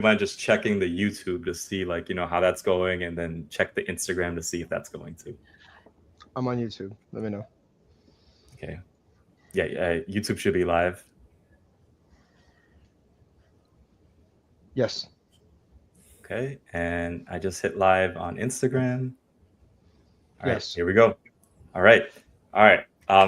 mind just checking the YouTube to see like, how that's going, and then check the Instagram to see if that's going to. I'm on YouTube. Let me know. Okay. Yeah, YouTube should be live. Yes. Okay. And I just hit live on Instagram. All right, Yes. here we go. All right. All right.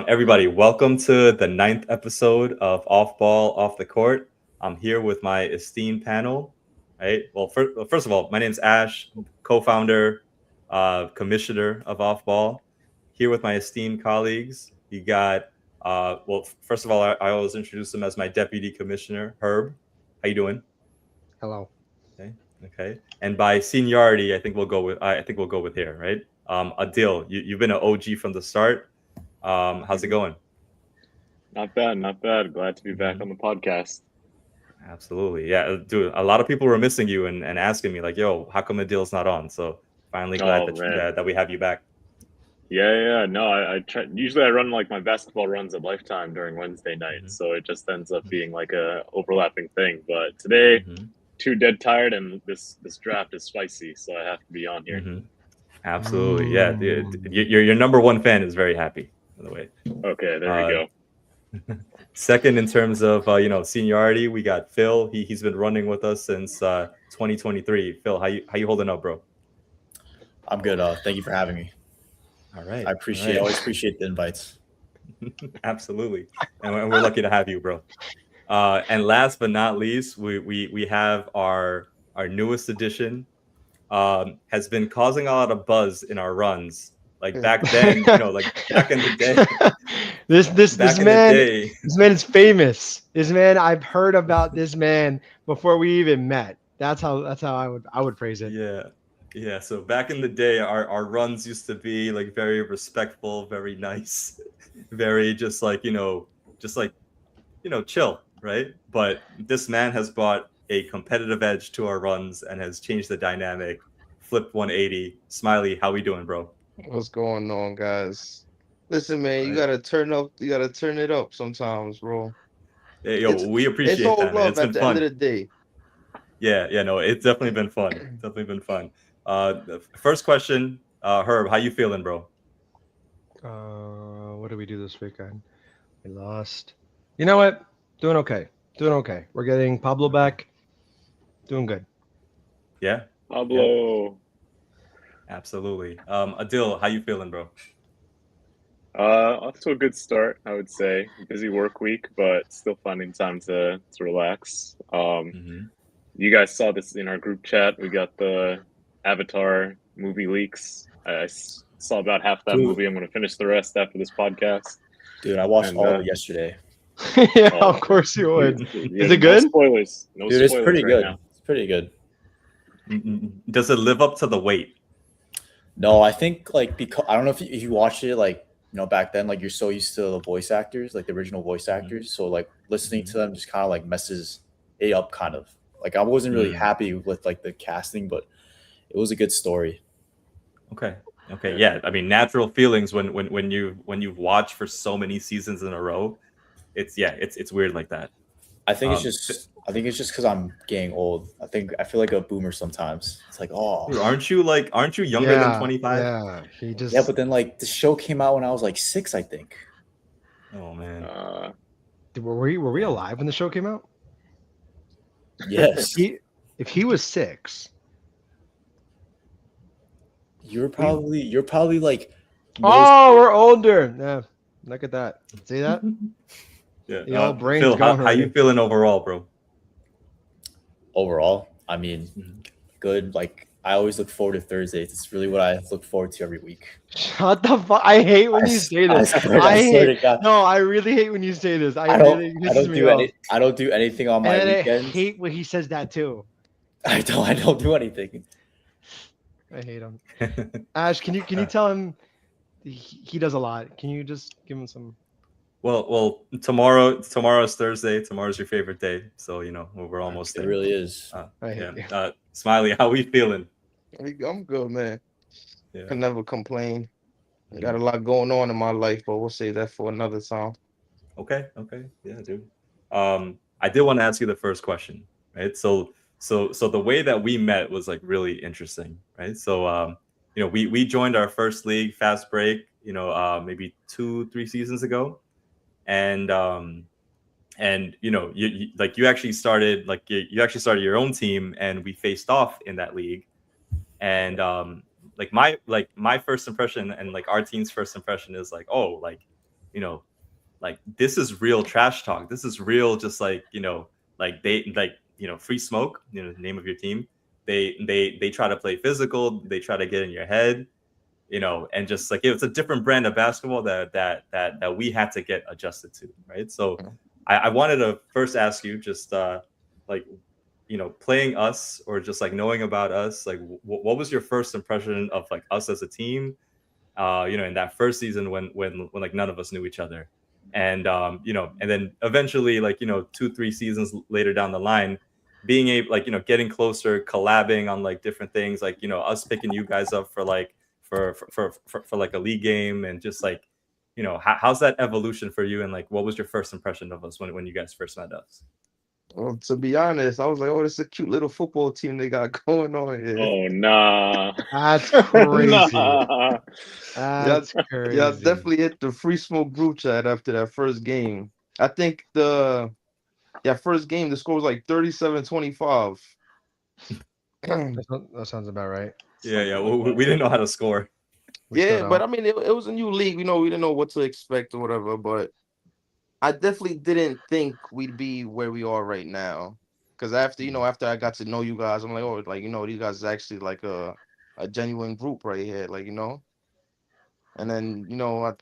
Everybody, welcome to the 9th episode of Off Ball, Off the Court. I'm here with my esteemed panel. Right. Well, first of all, my name's Ash, co-founder, commissioner of Off Ball. Here with my esteemed colleagues. You got, first of all, I always introduce him as my deputy commissioner, Herb. How you doing? Hello. Okay. Okay. And by seniority, I think we'll go with here, right? Adil, you've been an OG from the start. How's it going? Not bad, not bad. Glad to be back on the podcast. Absolutely. Yeah, dude, a lot of people were missing you and asking me like, yo, how come Adil's not on? So finally glad Oh man, that we have you back. yeah. No, I try. Usually, I run like my basketball runs at Lifetime during Wednesday nights, Mhm. so it just ends up being like a overlapping thing. But today, Mhm. too dead tired, and this draft is spicy, so I have to be on here. Mhm. Absolutely. Yeah. Your number one fan is very happy, by the way. Okay, there we go. Second, in terms of seniority, we got Phil. He's been running with us since 2023. Phil, how you holding up, bro? I'm good. Thank you for having me. All right. I always appreciate the invites. Absolutely, and we're lucky to have you, bro. And last but not least, we have our newest addition. Has been causing a lot of buzz in our runs. Like back then, like back in the day. This Back in man, the day. this man is famous. This man, I've heard about this man before we even met. That's how I would phrase it. Yeah. So back in the day, our runs used to be like very respectful, very nice, very just like chill, right? But this man has brought a competitive edge to our runs and has changed the dynamic. Flipped 180. Smiley, how we doing, bro? What's going on, guys? Listen, man, you Right. gotta turn up. You gotta turn it up sometimes, bro. Hey, yo, we It's appreciate all that, man. love It's been at the end fun. of the day. Yeah, no, it's definitely been fun. Definitely been fun. The first question, Herb, how you feeling, bro? What did we do this weekend? We lost. You know what? Doing okay. Doing okay. We're getting Pablo back. Doing good. Yeah, Pablo. absolutely. Adil, how you feeling, bro? Off to a good start, I would say. Busy work week, but still finding time to relax. Mm-hmm. You guys saw this in our group chat. We got the Avatar movie leaks. I saw about half that movie. I'm going to finish the rest after this podcast. Dude, I watched And, all of it yesterday. Yeah, Oh, of course you would. Yeah, Is it good? No spoilers. No Dude, it's spoilers pretty right good. now. It's pretty good. Does it live up to the wait? No, I think like because I don't know if you watched it like back then, like you're so used to the voice actors, like the original voice actors. So like listening to them just kind of like messes it up kind of. Like I wasn't really happy with like the casting, but it was a good story. Okay. Yeah. I mean, natural feelings when you've watched for so many seasons in a row, it's weird like that. I think it's just because I'm getting old. I feel like a boomer sometimes. It's like, oh, Dude, aren't you younger than 25? Yeah, he just. yeah, but then like the show came out when I was like 6, I think. Oh man. Were we alive when the show came out? Yes. If he was 6. You're probably like. Oh, we're older. Yeah, look at that. See that? Yeah. The old brain's Phil, gone how already. you feeling overall, bro? Overall, I mean, good. Like I always look forward to Thursdays. It's really what I look forward to every week. Shut the fuck! I hate when you say this. I swear to hate. God. No, I really hate when you say this. I don't do anything on my And weekends. I hate when he says that too. I don't do anything. I hate him. Ash, can you tell him he does a lot? Can you just give him some? Well, tomorrow's Thursday. Tomorrow's your favorite day, so we're almost It there. really is. I hate you. Smiley, how we feeling? I'm good, man. Yeah. Can never complain. I got a lot going on in my life, but we'll save that for another time. Okay. Yeah, dude. I did want to ask you the first question, right? So so the way that we met was like really interesting, right? So we joined our first league fast break, maybe 2-3 seasons ago, and you actually started your own team, and we faced off in that league, and my first impression and like our team's first impression is like, oh, you know like this is real trash talk. This is real, just Free Smoke, the name of your team. They try to play physical. They try to get in your head, and just like it's a different brand of basketball that we had to get adjusted to, right? So I wanted to first ask you, just playing us, or just like knowing about us, like what was your first impression of like us as a team, in that first season when like none of us knew each other, and and then eventually, 2-3 seasons later down the line, being able, getting closer, collabing on like different things, like us picking you guys up for like for like a league game, and just like how's that evolution for you, and like what was your first impression of us when you guys first met us? Well, to be honest, I was like, oh, this is a cute little football team they got going on here. Oh nah. That's crazy. Nah. That's crazy. Yeah, I definitely hit the Free Smoke group chat after that first game. I think first game, the score was like 37-25. That sounds about right. Yeah. Well, we didn't know how to score. Yeah, but I mean, it was a new league. We didn't know what to expect or whatever. But I definitely didn't think we'd be where we are right now. Because after I got to know you guys, I'm like, oh, like, these guys is actually like a genuine group right here, like, And then,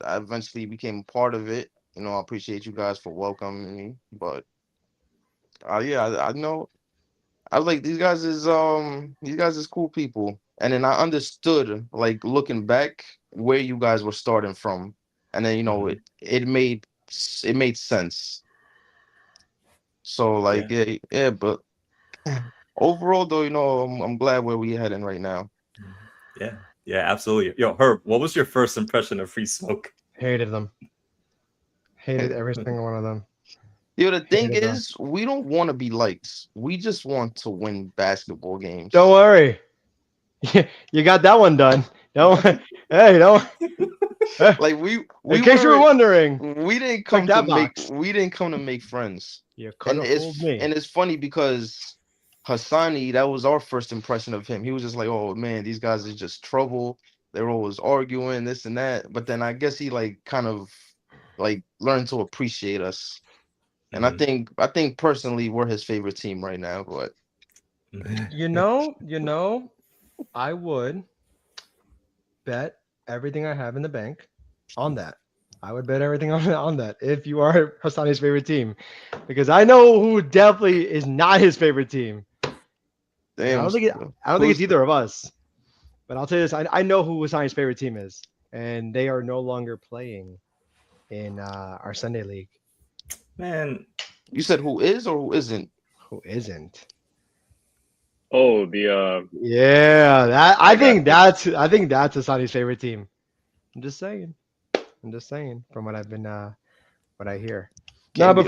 I eventually became part of it. I appreciate you guys for welcoming me. But I know. I was like, these guys is cool people. And then I understood, like, looking back, where you guys were starting from. And then, it made sense. So like, yeah, but overall though, I'm glad where we heading right now. Yeah, absolutely. Yo, Herb, what was your first impression of Free Smoke? Hated them. Hated every single one of them. The thing is, we don't want to be liked. We just want to win basketball games. Don't worry. You got that one done. Hey, don't. Like we in case you were wondering, we didn't come to make friends. And it's funny because Hassani, that was our first impression of him. He was just like, oh man, these guys are just trouble. They're always arguing, this and that. But then I guess he like kind of like learned to appreciate us. And I think personally we're his favorite team right now. But I would bet everything I have in the bank on that. I would bet everything on that if you are Hassani's favorite team, because I know who definitely is not his favorite team. Damn, I don't think it's either of us. But I'll tell you this: I know who Hassani's favorite team is, and they are no longer playing in our Sunday league. Man, you said who is or who isn't? Who isn't? Oh, the I think that's Hassani's favorite team. I'm just saying from what I've been what I hear. No, but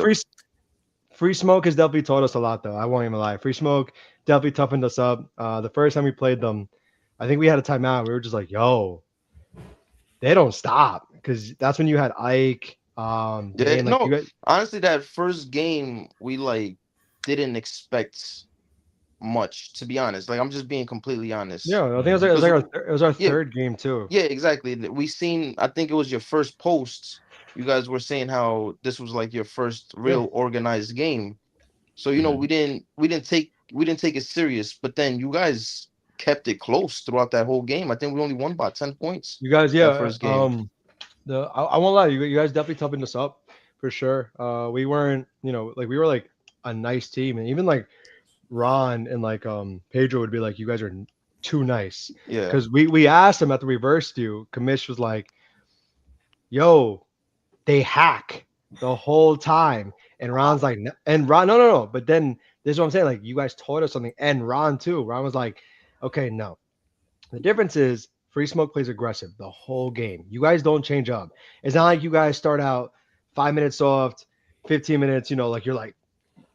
Free Smoke has definitely taught us a lot, though. I won't even lie. Free Smoke definitely toughened us up. The first time we played them, I think we had a timeout. We were just like, yo, they don't stop, because that's when you had Ike. Honestly, that first game we like didn't expect much, to be honest. Like, I'm just being completely honest. Yeah, I think it was our third game too. Yeah, exactly. I think it was your first post. You guys were saying how this was like your first real organized game. So we didn't take it serious, but then you guys kept it close throughout that whole game. I think we only won by 10 points. You guys, first game. I won't lie, you guys definitely toughened us up for sure. We weren't, we were like a nice team, and even like Ron and like Pedro would be like, you guys are too nice. Yeah. Because we asked him after we versed you, Kamish was like, yo, they hack the whole time. And Ron's like, and Ron, no. But then this is what I'm saying. Like, you guys taught us something, and Ron too. Ron was like, okay, no. The difference is Free Smoke plays aggressive the whole game. You guys don't change up. It's not like you guys start out 5 minutes soft, 15 minutes, like you're like,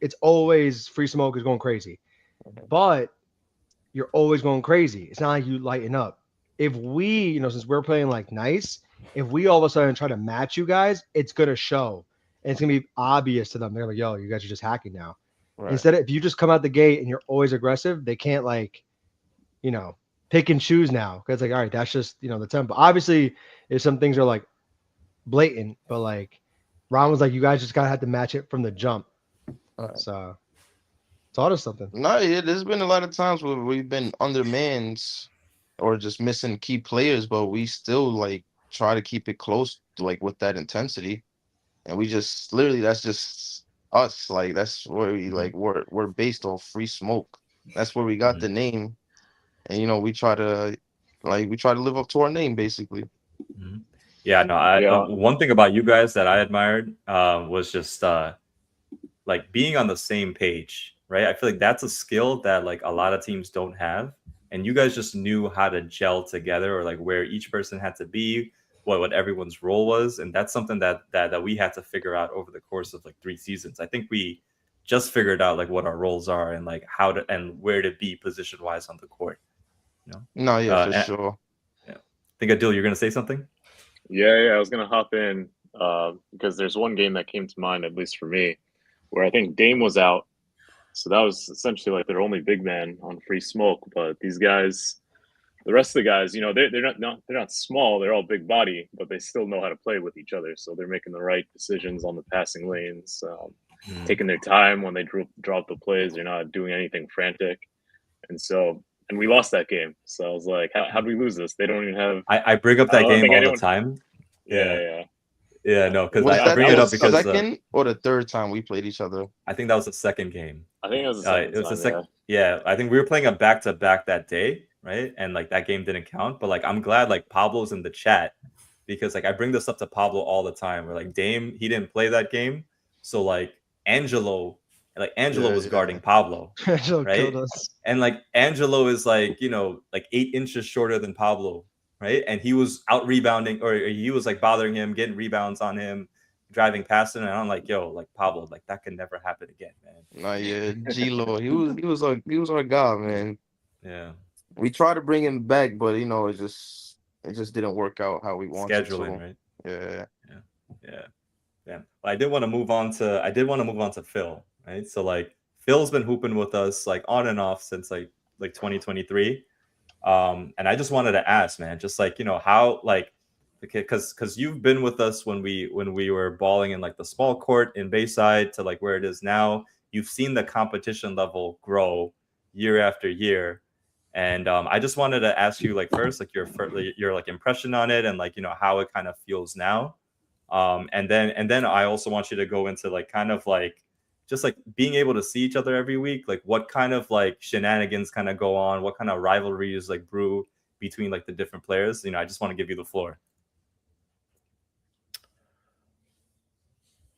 it's always Free Smoke is going crazy. but you're always going crazy. It's not like you lighten up. If we, since we're playing like nice, if we all of a sudden try to match you guys, it's gonna show. And it's gonna be obvious to them. They're like, yo, you guys are just hacking now. Right. Instead of if you just come out the gate and you're always aggressive, they can't pick and choose now. Because all right, that's just the tempo. Obviously, if some things are like blatant, but like Ron was like, you guys just gotta have to match it from the jump. Right. So taught us something. No, yeah, there's been a lot of times where we've been undermanned or just missing key players, but we still like try to keep it close, like with that intensity, and we just literally that's just us. Like that's where we like we're based off Free Smoke. That's where we got the name, and we try to live up to our name basically. Yeah, no. One thing about you guys that I admired was just like being on the same page, right? I feel like that's a skill that like a lot of teams don't have, and you guys just knew how to gel together, or like where each person had to be, what everyone's role was, and that's something that we had to figure out over the course of like 3 seasons. I think we just figured out like what our roles are and like how to and where to be position wise on the court. No, yeah, for sure. Yeah, I think Adil, you're gonna say something. Yeah, I was gonna hop in because there's one game that came to mind, at least for me, where I think Dame was out. So that was essentially like their only big man on Free Smoke. But these guys, the rest of the guys, they're not small. They're all big body, but they still know how to play with each other. So they're making the right decisions on the passing lanes, taking their time when they drop the plays. They're not doing anything frantic. And we lost that game. So I was like, how do we lose this? They don't even have. I bring up that game all the time. Yeah, no, because I bring it up because the second or the third time we played each other. I think that was the second game. I think it was the second. Yeah, I think we were playing a back-to-back that day, right? And like that game didn't count. But like I'm glad like Pablo's in the chat, because like I bring this up to Pablo all the time. Where like Dame, he didn't play that game, so like Angelo was guarding Pablo, Angelo right? killed us. And like Angelo is like like 8 inches shorter than Pablo. Right, and he was out rebounding, or he was like bothering him, getting rebounds on him, driving past him, and I'm like, yo, like Pablo, like that can never happen again, man. Nah, yeah, G-Lo, he was our guy, man. Yeah, we tried to bring him back, but it just didn't work out how we wanted. Scheduling, right? Yeah. Well, I did want to move on to Phil, right? So like Phil's been hooping with us like on and off since like 2023. And I just wanted to ask, man, just like how like because you've been with us when we were balling in like the small court in Bayside to like where it is now. You've seen the competition level grow year after year, and I just wanted to ask you like first like your like impression on it, and like how it kind of feels now, and then I also want you to go into like kind of like just like being able to see each other every week, like what kind of like shenanigans kind of go on, what kind of rivalries like brew between like the different players. I just want to give you the floor.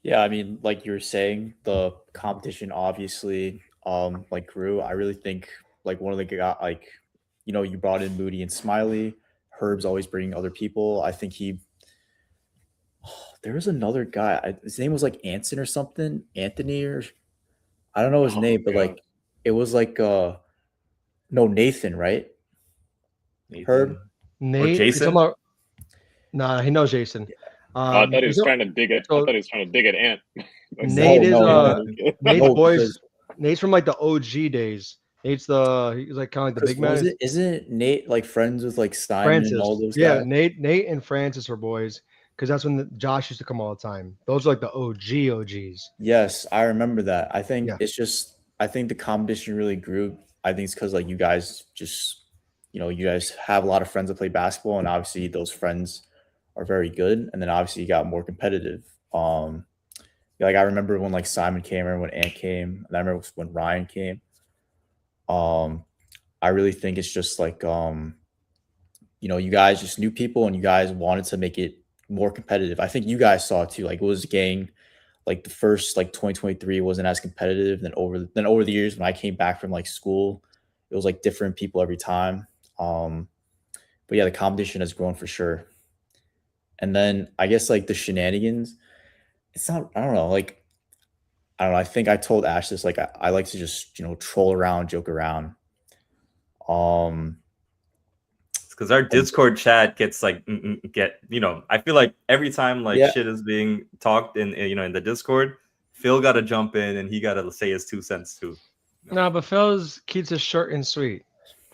Yeah, I mean, like you were saying, the competition obviously like grew. I really think like one of the guys, like you brought in Moody and Smiley. Herb's always bringing other people. I think there was another guy. His name was like Anson or something. Anthony, or I don't know his name, but like it was like Nathan, right? Nathan. Herb. Nate. Or Jason. Nah, he knows Jason. I thought he was trying to dig at. I thought he was trying to dig at Ant. Nate Nate's boys. Because Nate's from like the OG days. He's like kind of like the big man. Isn't Nate like friends with like Simon Francis. and all those Yeah, guys? Nate and Francis were boys, because that's when Josh used to come all the time. Those are like the OGs. Yes, I remember that. I think Yeah. it's just I think the competition really grew. I think it's because like you guys just you guys have a lot of friends that play basketball, and obviously those friends are very good. And then obviously you got more competitive. Like I remember when like Simon came, or when Ant came, and I remember when Ryan came. I really think it's just like you guys just knew people, and you guys wanted to make it more competitive. I think you guys saw it too. Like it was getting like the first like 2023 wasn't as competitive. Then over the years when I came back from like school, it was like different people every time. But yeah, the competition has grown for sure. And then I guess like the shenanigans, it's not, I don't know, like I don't know. I think I told Ash this. Like, I like to just troll around, joke around. Because our Discord chat gets like I feel like every time like Yeah. shit is being talked in the Discord, Phil got to jump in and he got to say his 2 cents too. No, but Phil's keeps it short and sweet.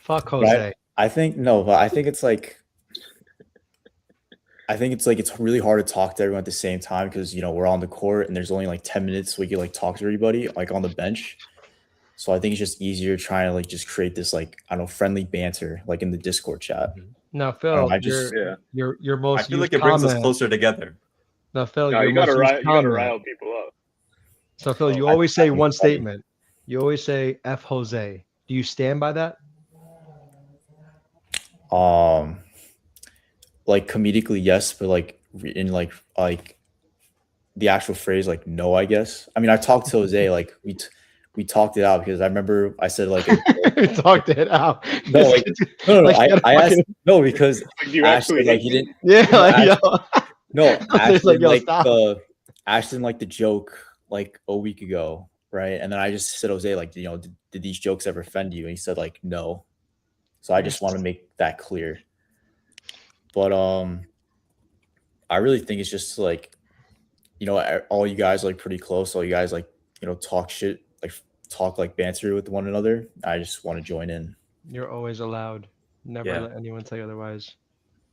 Fuck But Jose. I think no, but I think it's like it's really hard to talk to everyone at the same time because we're on the court and there's only like 10 minutes we can like talk to everybody like on the bench. So I think it's just easier trying to like just create this like I don't know friendly banter like in the Discord chat. No, Phil, Yeah. your most I feel used like it brings us comment- closer together. No, Phil, No, your you gotta most used comment. rile people up. So Phil, you I- always say I think one it's funny. statement. You always say F Jose. Do you stand by that? Like comedically yes, but like in like the actual phrase like no, I guess. I mean, I talked to Jose like we talked it out because I remember I said like Talked it out. no, like, no, Like, you gotta I asked fucking- no because Like, do you Ash actually said, like hate he me? didn't Yeah, No, like, Ash- yo. no Ash It's like, didn't yo, like stop. Ash didn't like the joke like a week ago, right? And then I just said Jose like did these jokes ever offend you? And he said like no. So I just want to make that clear. But I really think it's just like all you guys are, like pretty close. All you guys like talk shit like talk like banter with one another. I just want to join in. You're always allowed. Never Yeah. let anyone tell you otherwise.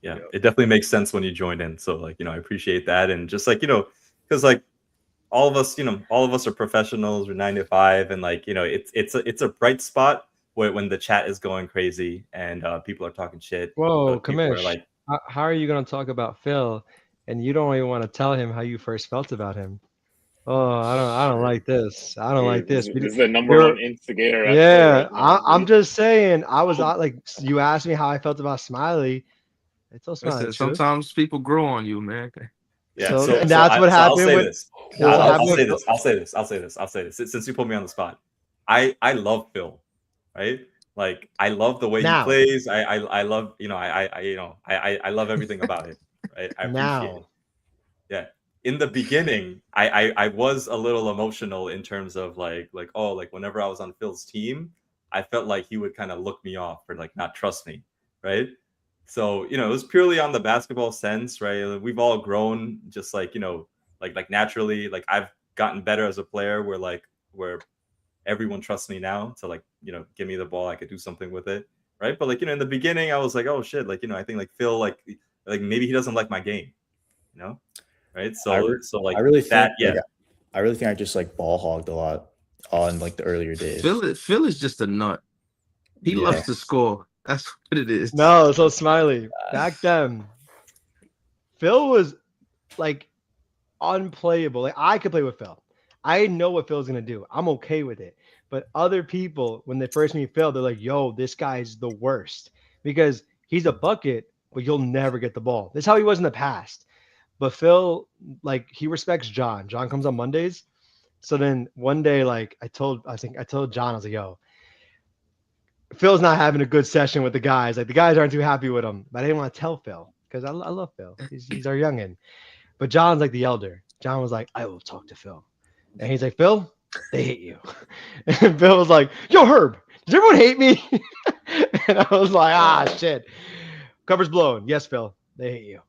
Yeah, it definitely makes sense when you join in. So like, I appreciate that. And just like, because like all of us are professionals, we're 9 to 5, and like, it's a bright spot when the chat is going crazy and people are talking shit. Whoa, but people are Kamish. like, How are you going to talk about Phil and you don't even want to tell him how you first felt about him? Oh, I don't like this. I don't like this. This is the number You're- one instigator. Yeah, episode right now, I'm dude. just saying. I was not like you asked me how I felt about Smiley. It's also Listen, not true. sometimes people grow on you, man. yeah. So- and so that's what I'll happened say with- this. that's what I'll happened say with- this. I'll say this. Since you put me on the spot, I love Phil, right? Like I love the way Now. he plays. I love I love everything about it. Right? I appreciate Now. it. Yeah. In the beginning, I was a little emotional in terms of like whenever I was on Phil's team, I felt like he would kind of look me off or like not trust me, right? So it was purely on the basketball sense, right? We've all grown just like like naturally. Like I've gotten better as a player where everyone trusts me now to like give me the ball, I could do something with it, right? But like in the beginning, I was like, oh shit, like I think like Phil like maybe he doesn't like my game, right? So like I really think that, yeah. like, I really think I just like ball hogged a lot on like the earlier days. Phil is just a nut. He Yeah. loves to score. That's what it is. No, so Smiley. Back then, Phil was like unplayable. Like I could play with Phil. I know what Phil's gonna do. I'm okay with it. But other people, when they first meet Phil, they're like, "Yo, this guy's the worst," because he's a bucket, but you'll never get the ball. That's how he was in the past. But Phil, like, he respects John. John comes on Mondays. So then one day, like, I told John, I was like, "Yo, Phil's not having a good session with the guys. Like, the guys aren't too happy with him." But I didn't want to tell Phil because I love Phil. He's our youngin. But John's like the elder. John was like, "I will talk to Phil." And he's like, "Phil, they hate you." And Phil was like, "Yo, Herb, does everyone hate me?" And I was like, "Ah, shit. Cover's blown. Yes, Phil, they hate you."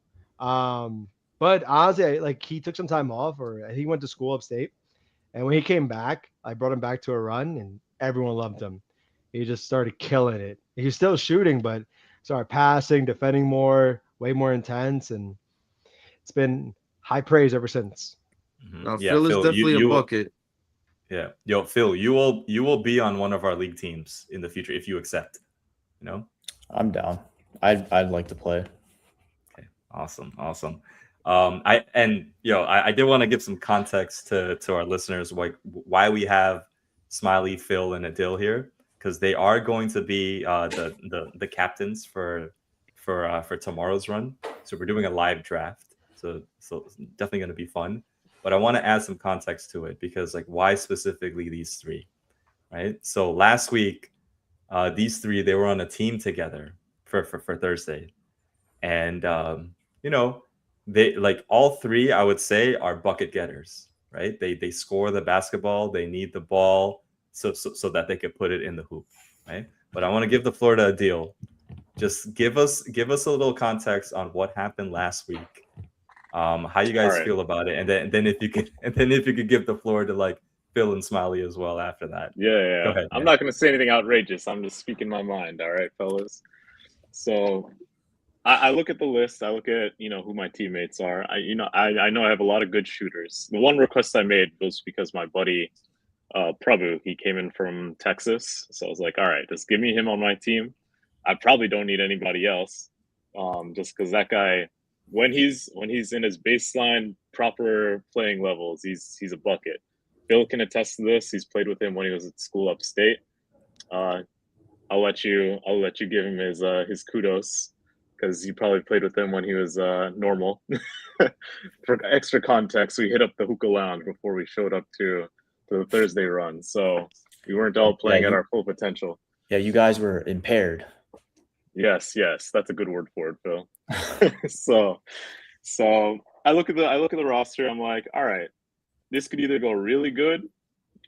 But honestly, like he took some time off, or he went to school upstate. And when he came back, I brought him back to a run, and everyone loved him. He just started killing it. He's still shooting, but started passing, defending more, way more intense, and it's been high praise ever since. Mhm. Now, Yeah, Phil is Phil, definitely you a will- bucket. Yeah, yo, Phil, you will be on one of our league teams in the future if you accept. I'm down. I'd like to play. Okay, awesome. I did want to give some context to our listeners why we have Smiley, Phil, and Adil here, because they are going to be the captains for tomorrow's run. So we're doing a live draft. So it's definitely going to be fun. But I want to add some context to it because like why specifically these three, right? So last week, these three they were on a team together for Thursday, and they like all three I would say are bucket getters, right? They score the basketball, they need the ball so that they could put it in the hoop, right? But I want to give the floor to Adil. Just give us a little context on what happened last week, how you guys right. feel about it, and then if you could give the floor to like Phil and Smiley as well after that. Yeah. Go ahead. I'm man. not going to say anything outrageous. I'm just speaking my mind. All right, fellas. So I look at the list. I look at who my teammates are. I know I have a lot of good shooters. The one request I made was because my buddy Prabhu, he came in from Texas, so I was like, all right, just give me him on my team. I probably don't need anybody else, just because that guy, when he's in his baseline proper playing levels, he's a bucket. Phil can attest to this. He's played with him when he was at school upstate. I'll let you give him his kudos because you probably played with him when he was normal. For extra context, we hit up the hookah lounge before we showed up to the Thursday run, so we weren't all playing at our full potential. Yeah, you guys were impaired. Yes, that's a good word for it, Phil. so I look at the roster. I'm like, all right, this could either go really good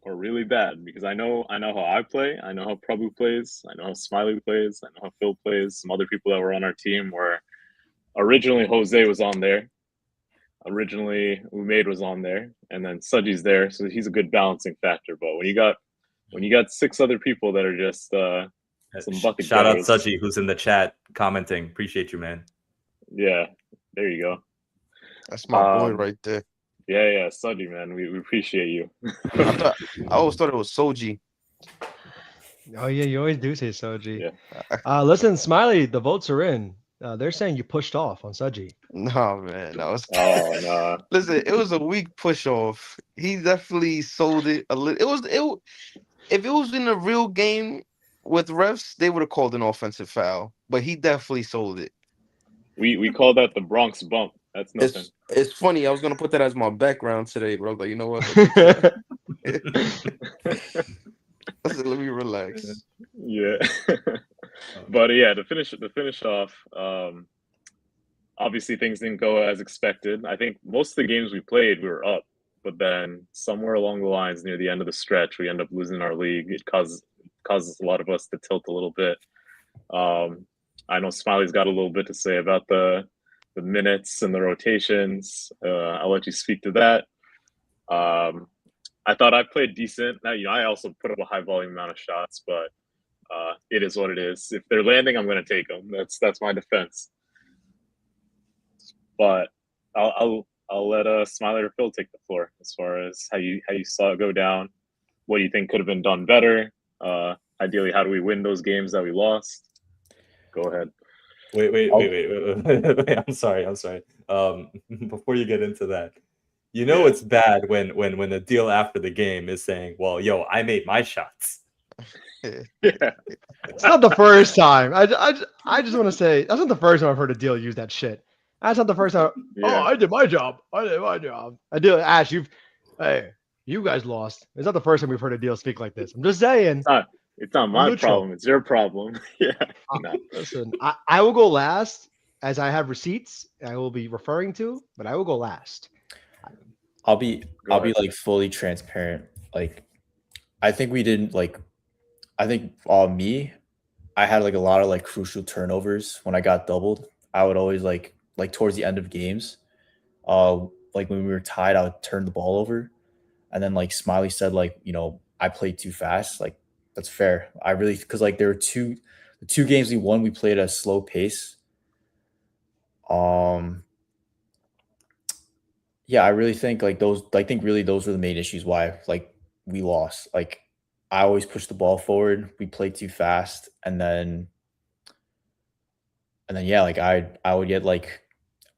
or really bad because I know how I play. I know how Prabhu plays. I know how Smiley plays. I know how Phil plays. Some other people that were on our team were originally Jose was on there. Originally Umaid was on there, and then Sudji's there, so he's a good balancing factor. But when you got 6 other people that are just some bucket Shout out getters, Sudji, who's in the chat commenting. Appreciate you, man. yeah, there you go. That's my boy right there. Yeah, Sudji, man, we appreciate you. I always thought it was Soji. Oh yeah, you always do say Soji. Yeah. Listen, Smiley, the votes are in. They're saying you pushed off on Sudji. No, man, that was. Oh no. Listen, it was a weak push off. He definitely sold it a little. If it was in a real game with refs, they would have called an offensive foul. But he definitely sold it. We call that the Bronx bump. That's nothing. It's funny. I was gonna put that as my background today, bro. Like, you know what? Let me relax. Yeah. But yeah, to finish off, obviously things didn't go as expected. I think most of the games we played, we were up, but then somewhere along the lines near the end of the stretch, we end up losing our league. It causes a lot of us to tilt a little bit. I know Smiley's got a little bit to say about the minutes and the rotations. I'll let you speak to that. I thought I played decent. Now, I also put up a high volume amount of shots, but it is what it is. If they're landing, I'm going to take them. That's my defense. But I'll let Smiley or Phil take the floor as far as how you saw it go down. What do you think could have been done better? Ideally, how do we win those games that we lost? Go ahead. Wait. I'm sorry. Before you get into that, it's bad when the deal after the game is saying, well, yo, I made my shots. Yeah. It's not the first time. I just want to say that's not the first time I've heard a deal use that shit. That's not the first time. Yeah. Oh, I did my job. I do. Ash, you guys lost. It's not the first time we've heard a deal speak like this. I'm just saying. It's not my problem. It's your problem. Yeah. No. Listen, I will go last as I have receipts I will be referring to, but I will go last. I'll be like fully transparent. Like, I think we didn't like. I think I had like a lot of like crucial turnovers when I got doubled. I would always like towards the end of games, like when we were tied, I would turn the ball over, and then like Smiley said like I played too fast. Like, that's fair. I really, because like there were the two games we won, we played at a slow pace. Yeah, I really think like those. I think really those were the main issues why like we lost. Like, I always pushed the ball forward. We played too fast, and then yeah, like I would get like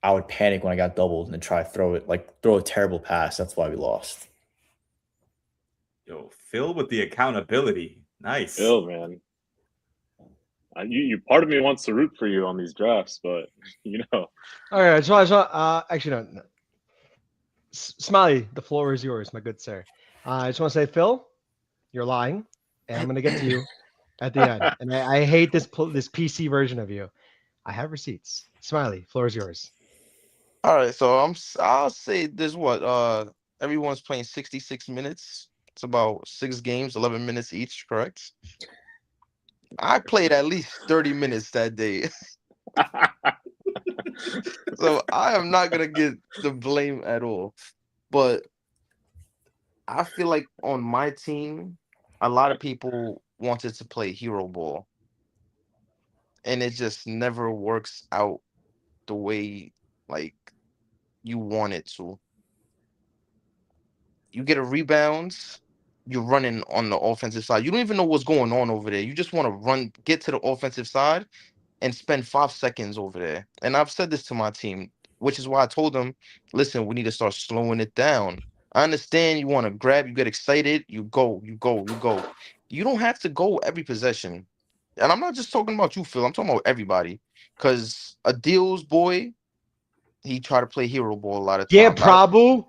I would panic when I got doubled and then try to throw a terrible pass. That's why we lost. Yo, Phil with the accountability. Nice. Phil, man. You part of me wants to root for you on these drafts, but All right, so actually no. Smiley, the floor is yours, my good sir. I just want to say, Phil, you're lying, and I'm gonna get to you at the end. And I hate this PC version of you. I have receipts. Smiley, floor is yours. All right, so I'll say this: everyone's playing 66 minutes. It's about 6 games, 11 minutes each, correct? I played at least 30 minutes that day. So I am not gonna get the blame at all. But I feel like on my team, a lot of people wanted to play hero ball. And it just never works out the way like you want it to. You get a rebound, you're running on the offensive side. You don't even know what's going on over there. You just want to run, get to the offensive side, and spend 5 seconds over there. And I've said this to my team, which is why I told them, listen, we need to start slowing it down. I understand you want to grab, you get excited, you go. You don't have to go every possession. And I'm not just talking about you, Phil. I'm talking about everybody. Because Adil's boy, he tried to play hero ball a lot of times. Yeah, Prabhu.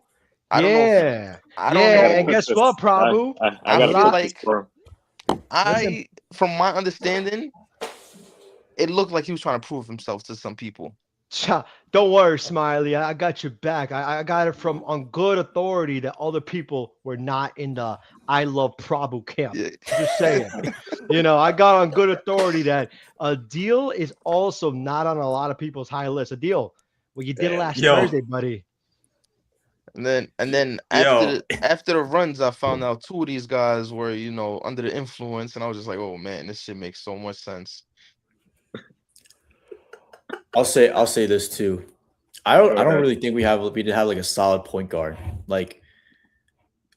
I don't know. I don't know. And guess what, Prabhu? I gotta feel put like this for him. From my understanding, it looked like he was trying to prove himself to some people. Don't worry, Smiley. I got your back. I got it from on good authority that other people were not in the I love Prabhu camp. Yeah. Just saying. I got on good authority that Adil is also not on a lot of people's high list. Adil, what you did last Thursday, buddy. And then after the runs, I found out 2 of these guys were, under the influence, and I was just like, oh man, this shit makes so much sense. I'll say this too. I don't really think we did have like a solid point guard. Like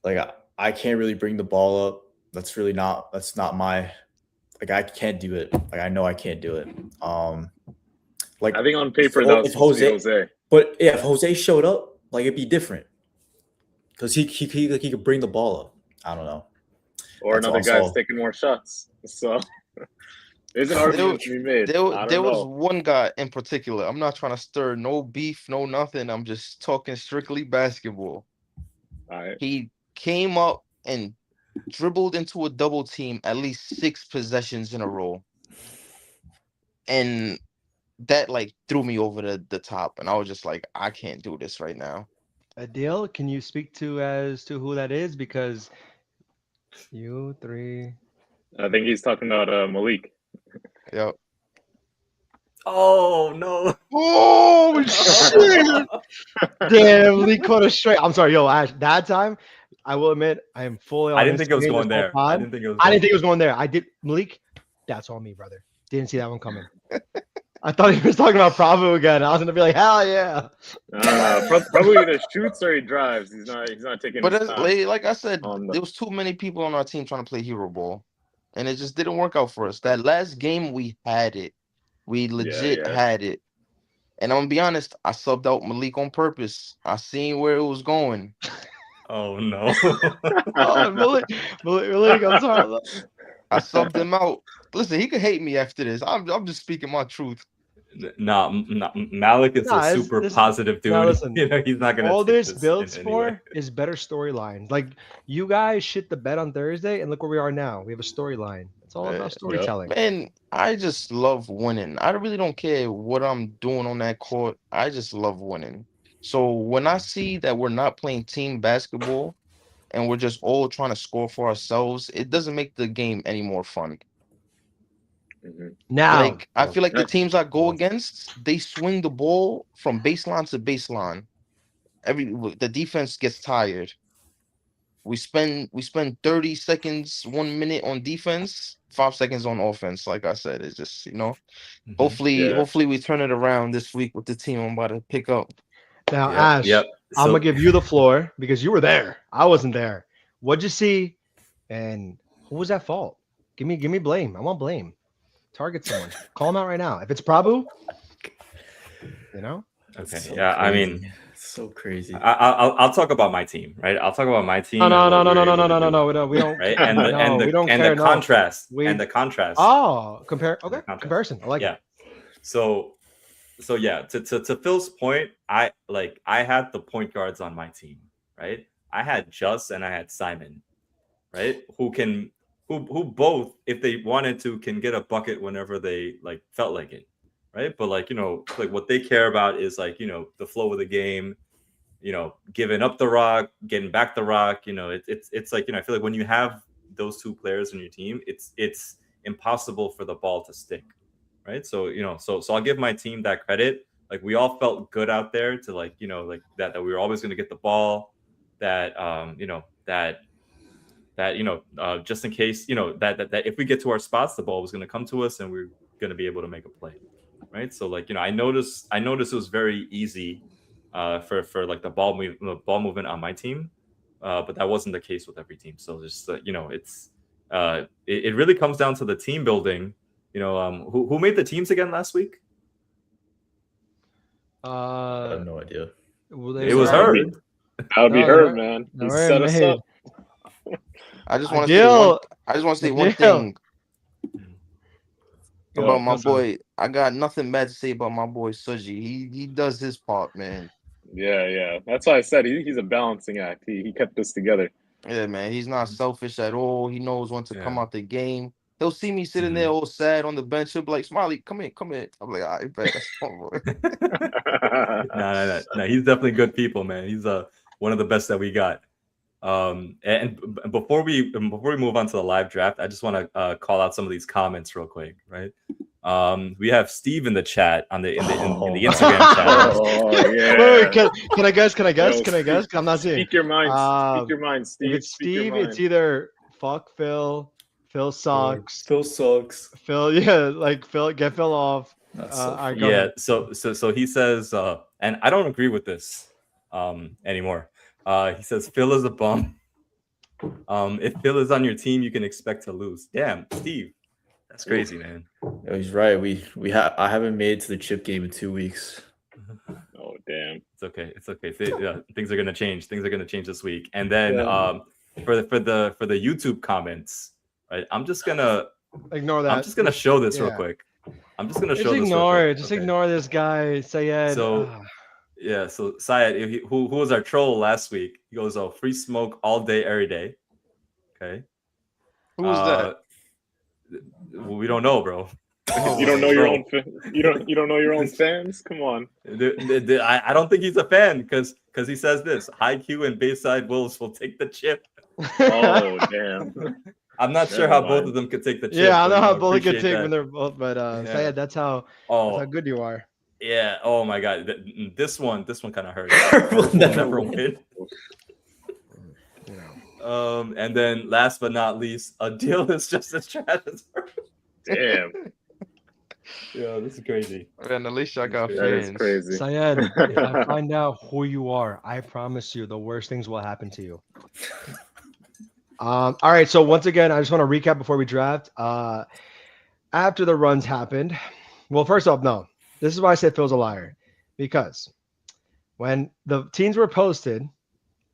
I can't really bring the ball up. That's not my, like, I can't do it. Like, I know I can't do it. Like, I think on paper that was Jose. But yeah, if Jose showed up, like, it'd be different. Because he could bring the ball up. I don't know. Or another guy's taking more shots. So there's an argument to be made. There was one guy in particular. I'm not trying to stir no beef, no nothing. I'm just talking strictly basketball. All right. He came up and dribbled into a double team at least 6 possessions in a row. And that like threw me over the top. And I was just like, I can't do this right now. Adil, can you speak as to who that is? Because you 3. I think he's talking about Malik. Yep. Oh no! Oh shit! Damn, Lee caught us straight. I'm sorry, yo, Ash. That time, I will admit, I am fully. I didn't think it was going there. I didn't think it was going there. I did, Malik. That's on me, brother. Didn't see that one coming. I thought he was talking about Prabhu again. I was gonna be like, hell yeah. Probably either shoots or he drives. He's not taking. But like I said, there was too many people on our team trying to play hero ball, and it just didn't work out for us. That last game, we had it. We legit had it. And I'm gonna be honest, I subbed out Malik on purpose. I seen where it was going. Oh no. Malik, I'm sorry. I subbed him out. Listen, he could hate me after this. I'm just speaking my truth. No, Malik is a super positive dude. Listen, he's not gonna. All this builds for is better storylines. Like, you guys shit the bed on Thursday, and look where we are now. We have a storyline. It's all about storytelling. Man, I just love winning. I really don't care what I'm doing on that court. I just love winning. So when I see that we're not playing team basketball and we're just all trying to score for ourselves, it doesn't make the game any more fun. Mm-hmm. Now, like, I feel like the teams I go against, they swing the ball from baseline to baseline. The defense gets tired. We spend 30 seconds, 1 minute on defense, 5 seconds on offense. Like I said, it's just, Mm-hmm. hopefully we turn it around this week with the team I'm about to pick up. Now, Ash, I'm gonna give you the floor because you were there. I wasn't there. What'd you see? And who was at fault? Give me blame. I want blame. Target someone. Call him out right now. If it's Prabhu, Okay. So yeah, crazy. I mean, so crazy. I'll talk about my team, right? I'll talk about my team. No. We don't. Right, and the contrast. And the contrast. Oh, comparison. I like it. So yeah. To Phil's point, I had the point guards on my team, right? I had Just and I had Simon, right? Who both, if they wanted to, can get a bucket whenever they felt like it, right? But what they care about is the flow of the game, giving up the rock, getting back the rock. It's like, I feel like when you have those two players in your team, it's impossible for the ball to stick, right? So so I'll give my team that credit. Like, we all felt good out there to like that we were always going to get the ball, that just in case that if we get to our spots, the ball was going to come to us and we're going to be able to make a play, right? So like, I noticed it was very easy for like the ball movement on my team, but that wasn't the case with every team. So just it really comes down to the team building. Who made the teams again last week? I have no idea. It was her. That would be her, man. He set us up. I just want to say one thing about my boy. I got nothing bad to say about my boy Suji. He does his part, man. Yeah. That's why I said he's a balancing act. He kept us together. Yeah, man. He's not selfish at all. He knows when to come out the game. He'll see me sitting there all sad on the bench. He'll be like, "Smiley, come here." I'm like, "I bet that's my boy." No. He's definitely good people, man. He's one of the best that we got. And before we move on to the live draft, I just want to call out some of these comments real quick, right? We have Steve in the chat in the Instagram chat. Oh yeah. Wait, can I guess? Can I guess? I'm not seeing. Speak your mind, Steve. If it's Steve, it's either fuck Phil sucks. Phil sucks. Phil, get Phil off. So he says, and I don't agree with this anymore. He says Phil is a bum. If Phil is on your team, you can expect to lose. Damn, Steve, that's crazy, man. No, he's right. I haven't made it to the chip game in 2 weeks. Oh damn. It's okay. Things are gonna change. Things are gonna change this week. And then for the YouTube comments, right? I'm just gonna ignore that. I'm just gonna show this real quick. I'm just gonna show this. Ignore it. Just ignore this guy, Sayed. Yeah, so Syed, who was our troll last week? He goes, "Oh, free smoke all day, every day." Okay. Who was that? We don't know, bro. You don't know your own. You don't know your own fans. Come on. I don't think he's a fan because he says this: High Q and Bayside Wolves will take the chip. Oh damn. I'm not sure how both of them could take the chip. Yeah, I know how both could take when they're both, but Sayed, that's how good you are. Yeah. Oh my God. This one kind of hurt. We'll never win. And then last but not least, a deal is just as trash as her. Damn. Yeah, this is crazy. And at least I got fans. That is crazy. Sayed, if I find out who you are, I promise you the worst things will happen to you. All right. So once again, I just want to recap before we draft. After the runs happened, well, first off, no. This is why I said Phil's a liar, because when the teams were posted,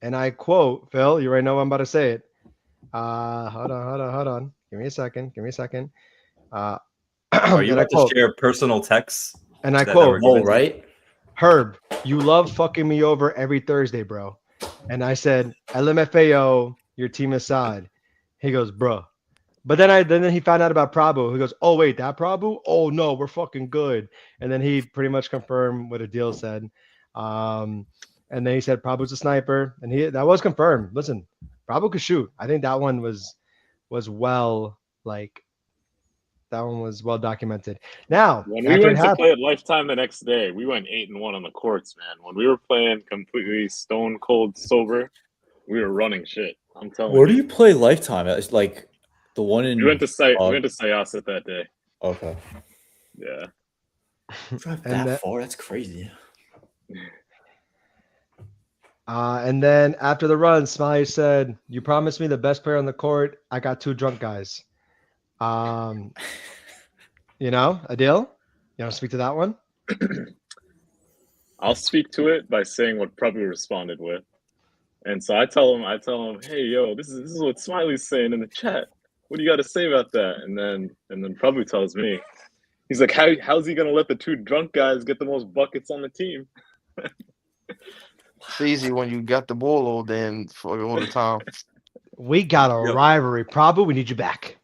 and I quote, Phil, you already know I'm about to say it. Hold on. Give me a second. Are you about to share personal texts? And I quote, right? Herb, you love fucking me over every Thursday, bro. And I said, LMFAO, your team aside. He goes, bro. But then he found out about Prabhu. He goes, oh, wait, that Prabhu? Oh, no, we're fucking good. And then he pretty much confirmed what Adil said. And then he said Prabhu's a sniper. And that was confirmed. Listen, Prabhu could shoot. I think that one was well documented. Now, when we went to play at Lifetime the next day, we went 8-1 on the courts, man. When we were playing completely stone cold sober, we were running shit. I'm telling you. Where do you play Lifetime? It's like the one in. We went to Sayasat that day. Okay. Yeah. Drive that far? That's crazy. And then after the run, Smiley said, "You promised me the best player on the court. I got two drunk guys." Adil, you want to speak to that one? I'll speak to it by saying what Prabhu responded with. And so I tell him, hey, yo, this is what Smiley's saying in the chat. What do you got to say about that? And then Prabhu tells me, he's like, how's he gonna let the two drunk guys get the most buckets on the team? It's easy when you got the ball all day for all the time. We got a rivalry. Prabhu, we need you back.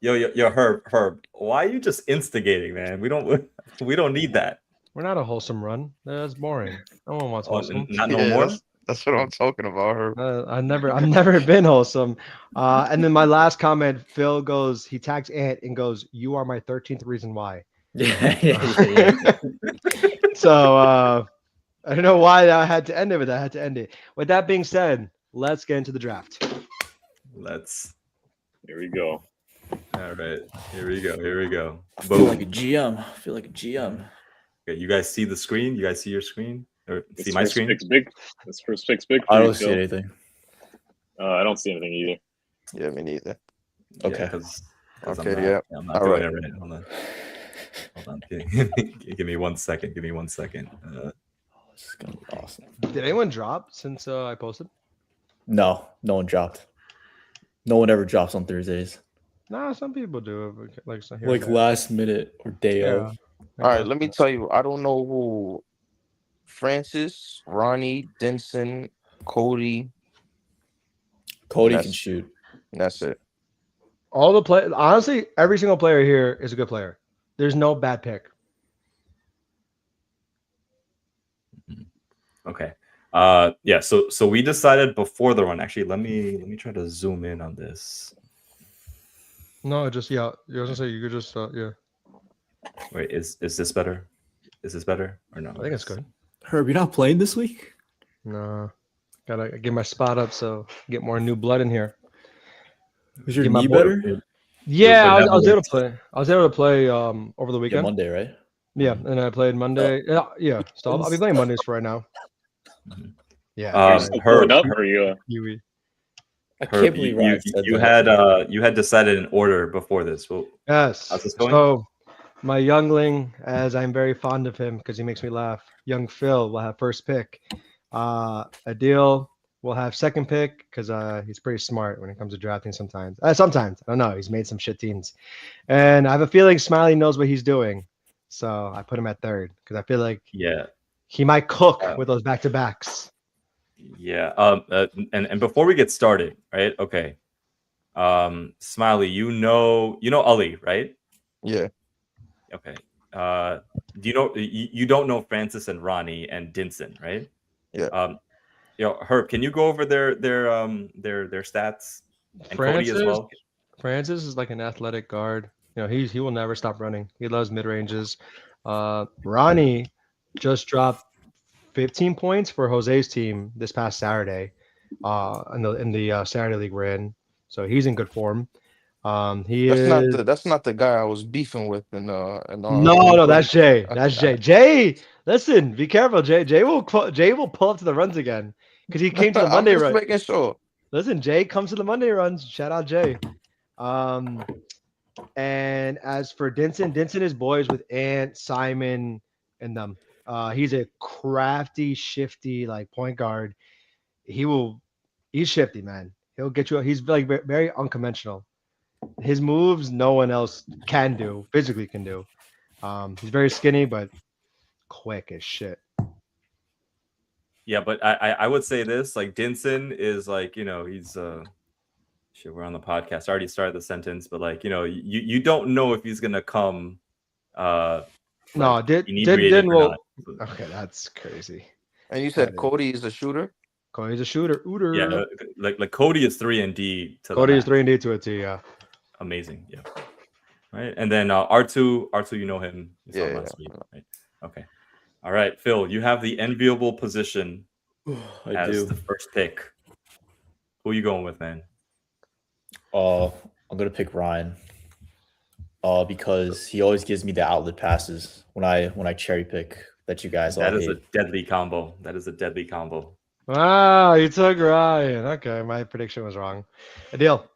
Yo, Herb. Why are you just instigating, man? We don't need that. We're not a wholesome run. That's boring. No one wants wholesome. Not no more. That's what I'm talking about. Her. I've never been wholesome. And then my last comment, Phil goes, he tags Ant and goes, "You are my 13th reason why." Yeah. So I don't know why I had to end it, but I had to end it. With that being said, let's get into the draft. Here we go. All right. Here we go. I feel like a GM. Okay, you guys see the screen? You guys see your screen? Or see This my first screen? pick's big. This first pick's big. I for you, don't see Phil. anything. I don't see anything either. Yeah, me neither. Okay. Okay, yeah. I'm not All doing right. it right. Hold on. Give me 1 second. Give me 1 second. This is gonna be awesome. Did anyone drop since I posted? No one dropped. No one ever drops on Thursdays. Nah, some people do. Like, so here Like and there. last minute or day Yeah. of. All right, let me tell you. I don't know who. Francis, Ronnie, Denson, Cody. Cody That's- can shoot. That's it. All the play. Honestly, every single player here is a good player. There's no bad pick. Okay. Yeah. So we decided before the run. Actually, let me try to zoom in on this. No, just yeah. You was gonna say you could just yeah. Wait, is this better? Is this better or no? I think it's good. Herb, you're not playing this week? No, gotta get my spot up so get more new blood in here. Was your Get my knee boy- better? Yeah, I was able benevolent. to play. I was able to play over the Yeah, weekend. Monday, right? Yeah, and I played Monday. Yeah. So I'll be playing Mondays for right now. Mhm. Yeah. Are you Um, still Herb- pulling up, or you? Kiwi. I Herb, can't believe Ryan said that. you had decided an order before this. Well, Yes. How's this going? So my youngling, as I'm very fond of him because he makes me laugh, young Phil will have first pick. Adil will have second pick because he's pretty smart when it comes to drafting sometimes. Sometimes. I don't know. He's made some shit teams. And I have a feeling Smiley knows what he's doing. So I put him at third because I feel like yeah. he might cook with those back-to-backs. Yeah. And before we get started, right? Okay. Smiley, you know Ali, right? Yeah. Okay. Do you know you don't know Francis and Ronnie and Dinson, right? Yeah. Herb, can you go over their stats and Cody as well? Francis is like an athletic guard. He will never stop running. He loves mid ranges. Ronnie just dropped 15 points for Jose's team this past Saturday, in the Saturday league we're in. So he's in good form. That's not the guy I was beefing with No, that's Jay. That's Jay. Jay, listen, be careful. Jay will pull up to the runs again because he came to the Monday I'm just run. making sure. Listen, Jay comes to the Monday runs. Shout out Jay. And as for Dinson is boys with Ant, Simon, and them. He's a crafty, shifty like point guard. He's shifty, man. He'll get you. He's like very unconventional. His moves, no one else can do. Physically can do. He's very skinny, but quick as shit. Yeah, but I would say this, like Dinson is like, he's shit, we're on the podcast. I already started the sentence, but like, you don't know if he's gonna come No, inebriated or not. Okay, that's crazy. And you said That is- Cody is a shooter. Cody's a shooter. Ooter. Yeah, like Cody is 3-and-D to Cody is the max. 3-and-D to a T. Yeah. Amazing. Yeah. Right. And then R2, you know him. You saw him Yeah, last week, right? Okay. All right, Phil, you have the enviable position I as do. the first pick. Who are you going with, man? I'm gonna pick Ryan. Because he always gives me the outlet passes when I cherry pick that you guys all That is hate. a deadly combo. That is a deadly combo. Wow, you took Ryan. Okay, my prediction was wrong. Adil.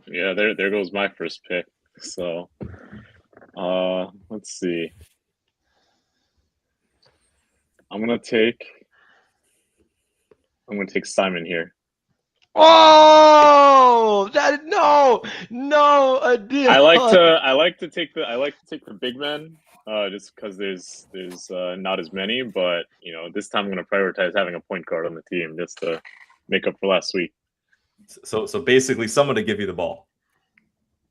Yeah, there goes my first pick. So, let's see. I'm gonna take Simon here. Oh, no, Adil. I like to take the big men, just because there's not as many. But this time I'm gonna prioritize having a point guard on the team just to make up for last week. So basically, someone to give you the ball.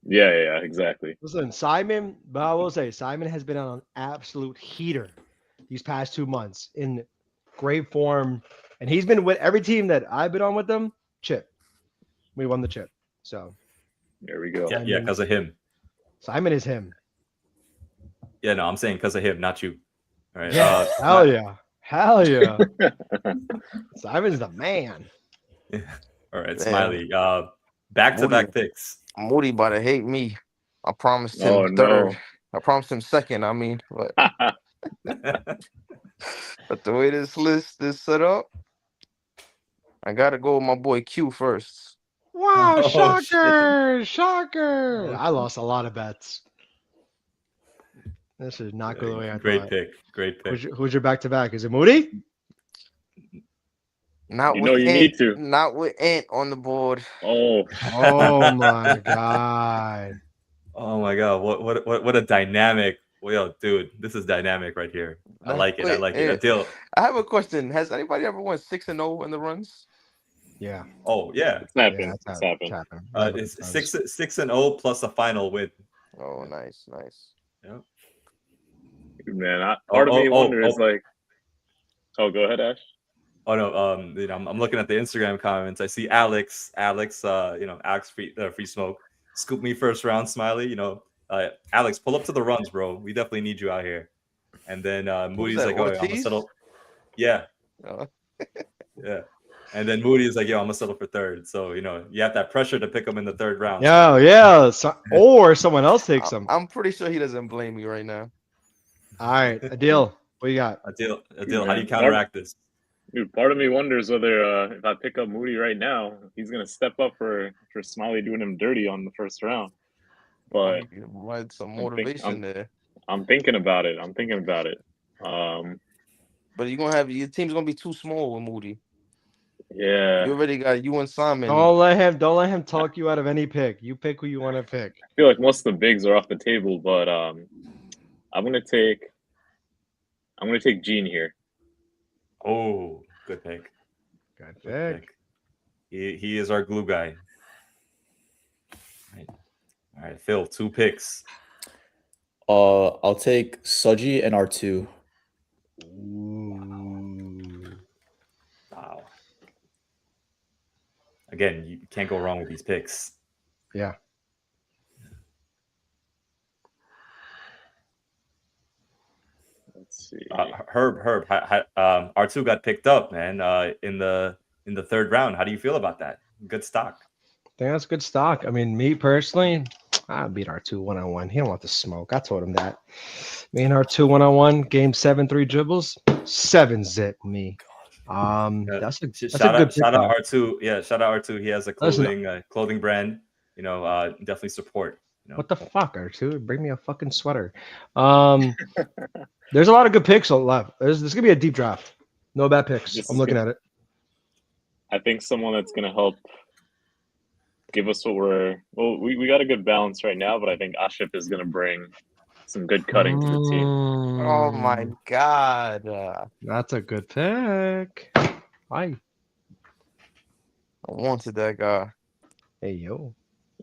Yeah, exactly. Listen, Simon, but I will say Simon has been on an absolute heater these past 2 months in great form. And he's been with every team that I've been on with them. Chip, we won the chip. So There we go. Yeah, because of him. Simon is him. Yeah, no, I'm saying because of him, not you. All right. Yeah, hell yeah, hell yeah. Simon's the man. All right, Man. Smiley. Back-to-back picks. Moody about to hate me. I promised him Oh, third. no. I promised him second. I mean, but the way this list is set up, I gotta go with my boy Q first. Wow, Oh, shocker, shocker. I lost a lot of bets. This did not go the way I Great thought. pick. Great pick. Who's your back-to-back? Is it Moody? Not You with know you Ant, need to. Not with Ant on the board. Oh. Oh my god. Oh my god, what a dynamic. Well, dude, this is dynamic right here. I like it. I Wait, like it. Adil. I have a question. Has anybody ever won 6-0 in the runs? Yeah. Oh yeah. It's happened. Yeah, It's happened. happened. It's 6-0 plus a final win. Oh, nice. Man, part of me wonders like. Oh, go ahead, Ash. Oh no, I'm looking at the Instagram comments. I see Alex, Alex free smoke. Scoop me first round, Smiley. Alex, pull up to the runs, bro. We definitely need you out here. And then Moody's that, like, oh, I'm gonna Ortiz? settle. Yeah, Oh. yeah. And then Moody's like, yo, I'm gonna settle for third. So you have that pressure to pick him in the third round. Yeah. Or someone else takes him. I'm pretty sure he doesn't blame me right now. All right, Adil, what you got? Adil, how do you counteract this? Dude, part of me wonders whether if I pick up Moody right now, he's gonna step up for Smiley doing him dirty on the first round. But Provide some I'm think- motivation there. I'm thinking about it. But you're gonna have your team's gonna be too small with Moody. Yeah, You already got you and Simon. Don't let him talk you out of any pick. You pick who you want to pick. I feel like most of the bigs are off the table, but I'm gonna take Gene here. Oh, good pick. Good Good pick. He is our glue guy. All right, Phil, 2 picks. I'll take Suji and R2. Ooh. Wow. Again, you can't go wrong with these picks. Yeah. Let's see. Herb, R2 got picked up, man, in the third round. How do you feel about that? Good stock. I think that's good stock. I mean, me personally, I beat R2 1-on-1. He don't want the smoke. I told him that. Me and R2 1-on-1, game 7, 3 dribbles, 7-zip me. That's a good Shout out pickup. R2. Yeah, shout out R2. He has a clothing brand. Definitely support. What the fuck, R2? Bring me a fucking sweater. There's a lot of good picks left. There's gonna be a deep draft. No bad picks. This I'm is looking good. at it. I think someone that's gonna help give us we got a good balance right now, but I think Aship is gonna bring some good cutting to the team. Oh my god. That's a good pick. Hi. I wanted that guy. Hey yo.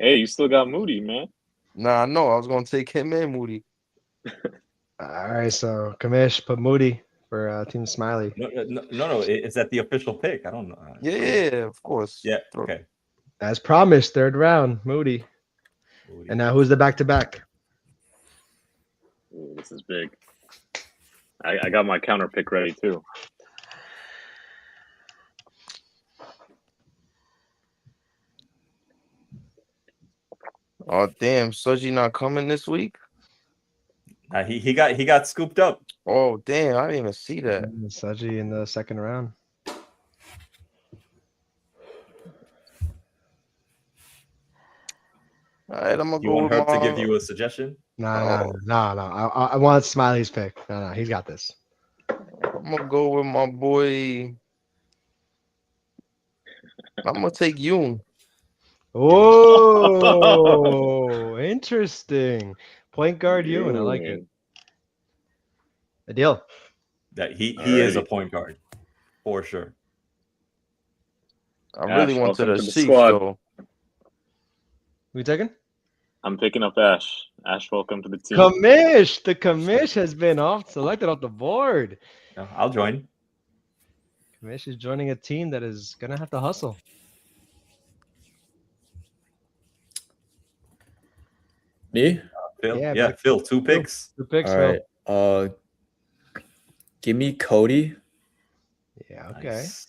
Hey, you still got Moody, man. Nah, no, I was gonna take him and Moody. All right, so Kamish put Moody for Team Smiley. No. Is that the official pick? I don't know. Yeah, of course. Yeah. Okay. As promised, third round, Moody. And now who's the back-to-back? Ooh, this is big. I got my counter pick ready too. Oh damn, Soji not coming this week? He got scooped up. Oh damn, I didn't even see that. Saji in the second round. All right, I'm gonna You go want with Herb to give you a suggestion? No. I want Smiley's pick. No, he's got this. I'm gonna go with my boy. I'm gonna take Yoon. Oh, interesting. Point guard you, and I like it. A deal. That he is a Alrighty. point guard for sure. I really Ash, wanted welcome a to the Chiefs squad. though. We taking? I'm picking up Ash. Ash, welcome to the team. Kamish. The commish has been selected off the board. I'll join. Kamish is joining a team that is gonna have to hustle. Me? Phil, Yeah, yeah, pick- Phil, two Phil. picks. The picks, All Phil. right. Give me Cody. Yeah, okay. Nice.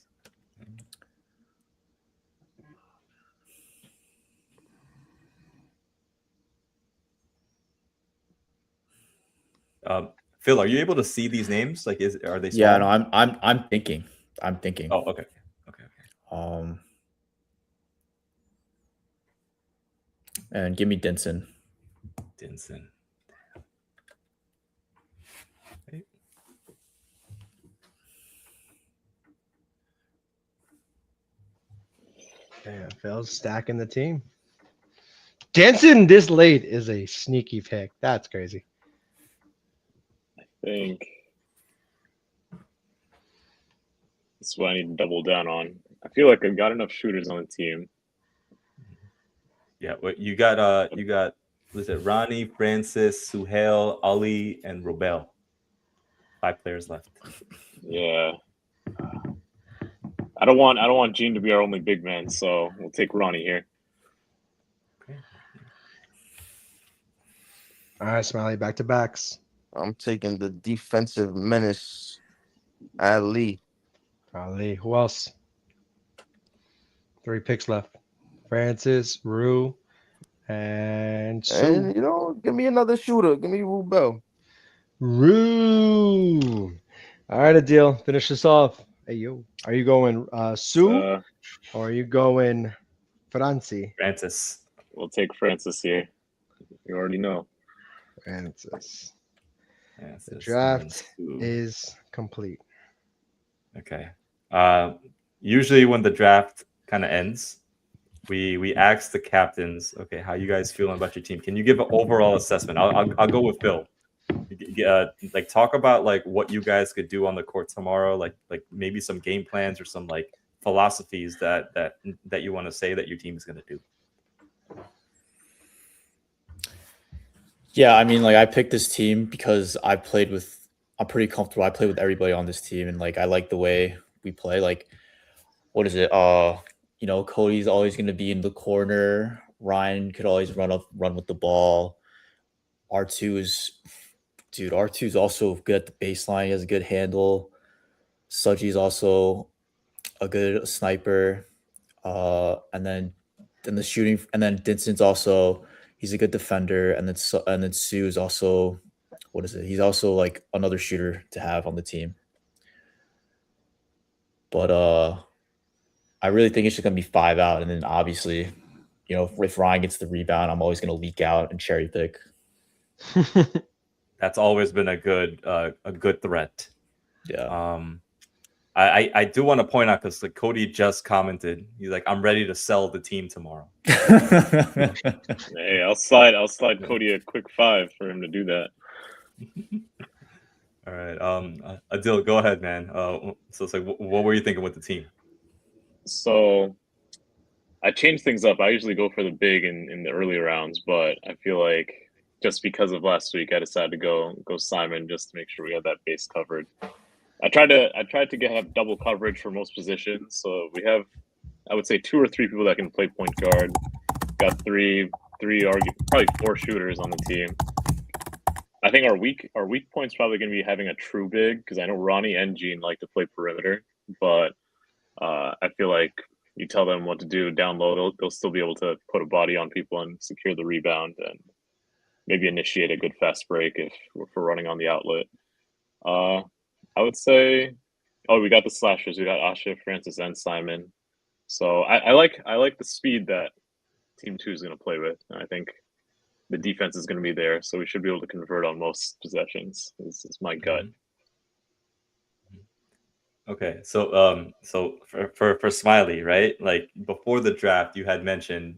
Phil, are you able to see these names? Like, are they small? Yeah, no, I'm thinking. Oh, okay. And give me Denson. Dinson. Yeah, Phil's stacking the team. Denson this late is a sneaky pick. That's crazy. I think that's what I need to double down on. I feel like I've got enough shooters on the team. Yeah, what you got? Was it Ronnie, Francis, Suhail, Ali, and Robel? 5 players left. Yeah. I don't want Gene to be our only big man, so we'll take Ronnie here. Okay. All right, Smiley, back to backs. I'm taking the defensive menace, Ali. Ali. Who else? 3 picks left. Francis, Rue, and Sue. And give me another shooter. Give me Rubel. Rue. All right, Adil. Finish this off. Hey, yo. Are you going Sue or are you going Franci? Francis. We'll take Francis here. You already know. Francis. Francis The draft and Sue. is complete. Okay. Usually when the draft kind of ends, we ask the captains, okay, how you guys feeling about your team? Can you give an overall assessment? I'll go with Phil. Like talk about like what you guys could do on the court tomorrow, like maybe some game plans or some like philosophies that you want to say that your team is going to do. Yeah, I mean, like I picked this team because I'm pretty comfortable. I play with everybody on this team, and like I like the way we play. Like, what is it? Cody's always going to be in the corner. Ryan could always run with the ball. R2 is also good at the baseline. He has a good handle. Sudgy's also a good sniper. And then the shooting, and then Dinson's also, he's a good defender. And then Sue is also, what is it? He's also like another shooter to have on the team. But I really think it's just gonna be 5 out, and then obviously, if Ryan gets the rebound, I'm always gonna leak out and cherry pick. That's always been a good threat. Yeah. I do want to point out because Cody just commented. He's like, "I'm ready to sell the team tomorrow." Hey, I'll slide Cody a quick 5 for him to do that. All right, Adil, go ahead, man. So it's like, what were you thinking with the team? So I changed things up. I usually go for the big in the early rounds, but I feel like just because of last week, I decided to go Simon just to make sure we had that base covered. I tried to have double coverage for most positions, so we have, I would say, 2 or 3 people that can play point guard. Got probably 4 shooters on the team. I think our weak point's probably going to be having a true big, because I know Ronnie and Gene like to play perimeter, but I feel like you tell them what to do down low, they'll still be able to put a body on people and secure the rebound and maybe initiate a good fast break if we're running on the outlet. I would say, we got the slashers. We got Asha, Francis, and Simon. So I like the speed that Team 2 is going to play with. And I think the defense is going to be there, so we should be able to convert on most possessions. This is my gut. Okay, so for Smiley, right? Like before the draft, you had mentioned,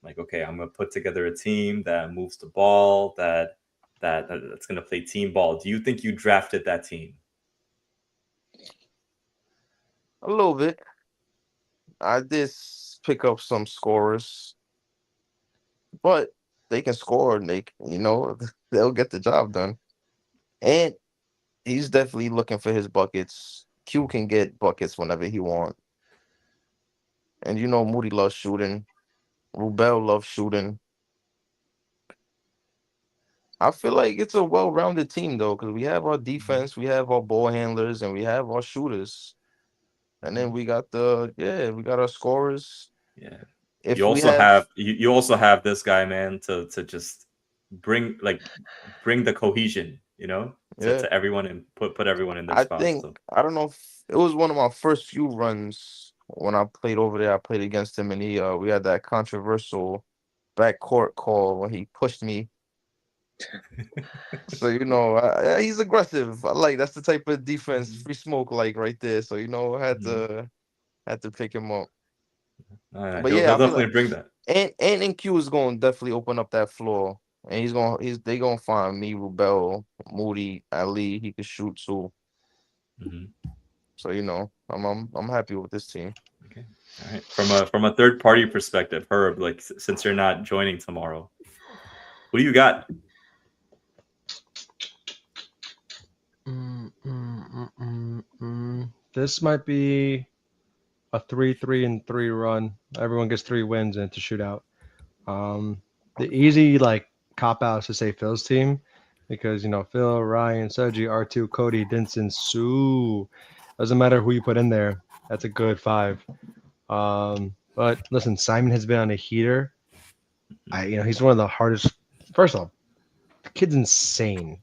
like, okay, I'm gonna put together a team that moves the ball, that's gonna play team ball. Do you think you drafted that team? A little bit. I did pick up some scorers, but they can score and they'll get the job done. And he's definitely looking for his buckets. Q can get buckets whenever he want. And you know Moody loves shooting. Rubel loves shooting. I feel like it's a well-rounded team though, because we have our defense, we have our ball handlers, and we have our shooters. And then we got we got our scorers. Yeah. If You we also have have you also have this guy, man, to just bring the cohesion, to everyone and put everyone in their I spots. think So. I don't know if it was one of my first few runs when I played over there. I played against him, and we had that controversial backcourt call when he pushed me. So he's aggressive. I like that's the type of defense Free Smoke like right there. So I had to pick him up. But He'll yeah, I feel definitely like bring that. and Q is going to definitely open up that floor, and they gonna find me, Rubel, Moody, Ali. He could shoot too. Mm-hmm. So I'm happy with this team. Okay, all right. From a third party perspective, Herb, like since you're not joining tomorrow, who do you got? This might be a 3-3-3 run. Everyone gets 3 wins and it's a shootout. The easy cop out is to say Phil's team because Phil, Ryan, Sergi, R2, Cody, Dinson, Sue. Doesn't matter who you put in there. That's a good 5. But listen, Simon has been on a heater. He's one of the hardest. First of all, the kid's insane.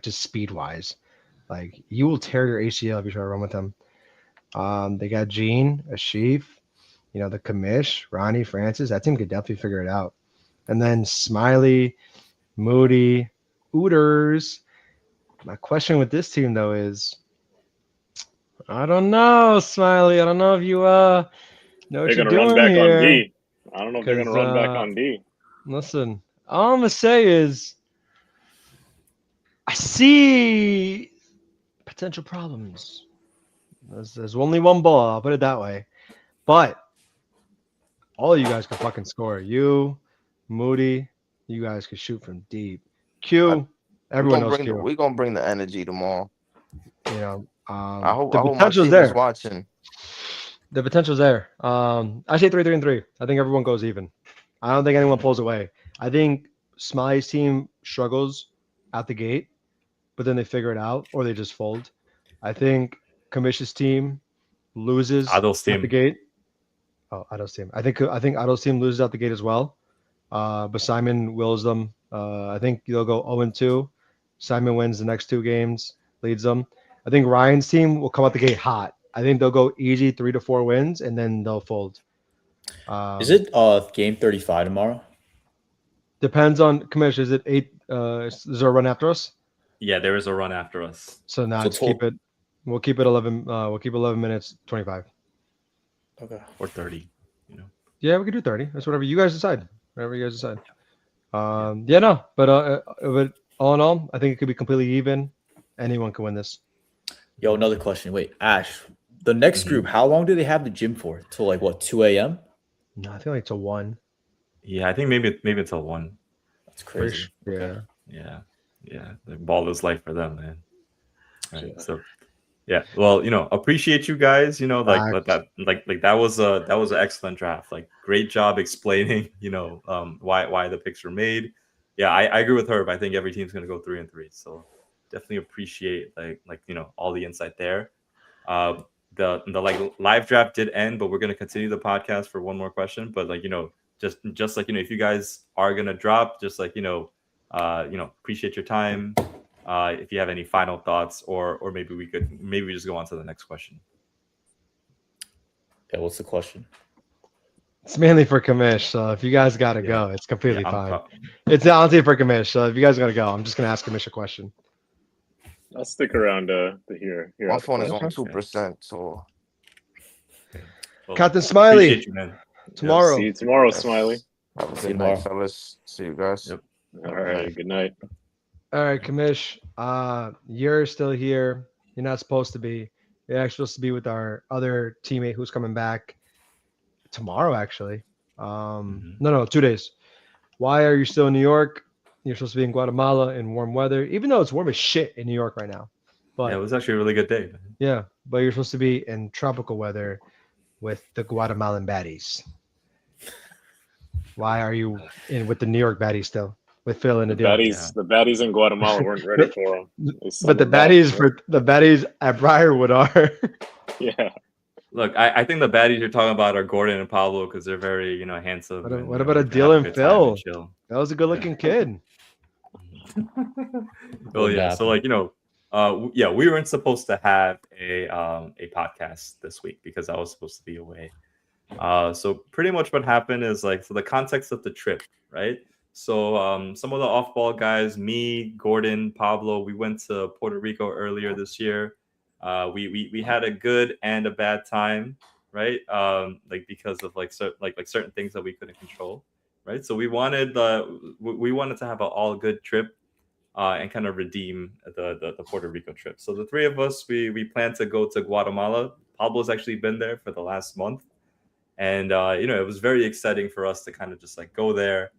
Just speed wise, you will tear your ACL if you try to run with him. They got Gene, Ashif, the commish, Ronnie, Francis. That team could definitely figure it out. And then Smiley, Moody, Ooters. My question with this team though is, I don't know, Smiley. I don't know if you know what They're you're gonna doing run back here. on D. I don't know if they're gonna run back on D. Listen, all I'm gonna say is, I see potential problems. There's only one ball, I'll put it that way. But all of you guys can fucking score. You, Moody, you guys can shoot from deep. Q, everyone knows Q. We're gonna bring the energy tomorrow. I hope the my potential's team there. is watching. The potential's there. I say 3-3-3. I think everyone goes even. I don't think anyone pulls away. I think Smiley's team struggles out the gate, but then they figure it out or they just fold. I think Kamish's team loses Adol's out team. the gate. Oh, Adol's team. I think Adol's team loses out the gate as well. But Simon wills them. I think they'll go 0-2. Simon wins the next 2 games, leads them. I think Ryan's team will come out the gate hot. I think they'll go easy 3 to 4 wins and then they'll fold. Is it game 35 tomorrow? Depends on Kamish. Is it 8? Is there a run after us? Yeah, there is a run after us. So now keep it. We'll keep it 11. We'll keep 11 minutes 25. Okay. Or 30. Yeah, we could do 30. That's whatever you guys decide. Whatever you guys decide. But all in all, I think it could be completely even. Anyone can win this. Yo, another question. Wait, Ash, the next group, how long do they have the gym for? Till 2 a.m.? No, I think it's a 1. Yeah, I think maybe it's a 1. That's crazy. Yeah. Yeah. The ball is life for them, man. Right. So yeah, well, appreciate you guys, that was an excellent draft. Great job explaining, why the picks were made. Yeah, I agree with Herb. I think every team's gonna go 3-3. So definitely appreciate all the insight there. The live draft did end, but we're gonna continue the podcast for one more question. But just if you guys are gonna drop, just appreciate your time. If you have any final thoughts, or maybe we just go on to the next question. Yeah, what's the question? It's mainly for Kamish, so if you guys gotta go, it's completely fine. It's honestly for Kamish, so if you guys gotta go, I'm just gonna ask Kamish a question. I'll stick around to hear. My phone is on 2%, so. Well, Captain Smiley, appreciate you, man. tomorrow. See you tomorrow, Smiley. Have a See you good night, tomorrow. fellas. See you guys. Yep. All right. Good night. All right, Kamish, you're still here. You're not supposed to be. You're actually supposed to be with our other teammate who's coming back tomorrow, actually. No, 2 days. Why are you still in New York? You're supposed to be in Guatemala in warm weather, even though it's warm as shit in New York right now. But Yeah, it was actually a really good day. yeah, but you're supposed to be in tropical weather with the Guatemalan baddies. Why are you in with the New York baddies still? With Phil and The Adele. baddies in Guatemala weren't ready But- for him. They But sent the him back. baddies for the baddies at Briarwood are. Yeah. Look, I think the baddies you're talking about are Gordon and Pablo because they're very, handsome. What, and, what you know, about a they can have Dylan good time and Phil? chill. That was a good looking kid. Well, yeah. So like, yeah, we weren't supposed to have a podcast this week because I was supposed to be away. So pretty much what happened is like, so the context of the trip, right? So some of the off-ball guys, me, Gordon, Pablo, we went to Puerto Rico earlier this year. We had a good and a bad time, right? Like because of like certain things that we couldn't control, right? So we wanted to have an all good trip, and kind of redeem the Puerto Rico trip. So the three of us, we plan to go to Guatemala. Pablo's actually been there for the last month, and it was very exciting for us to kind of just like go there,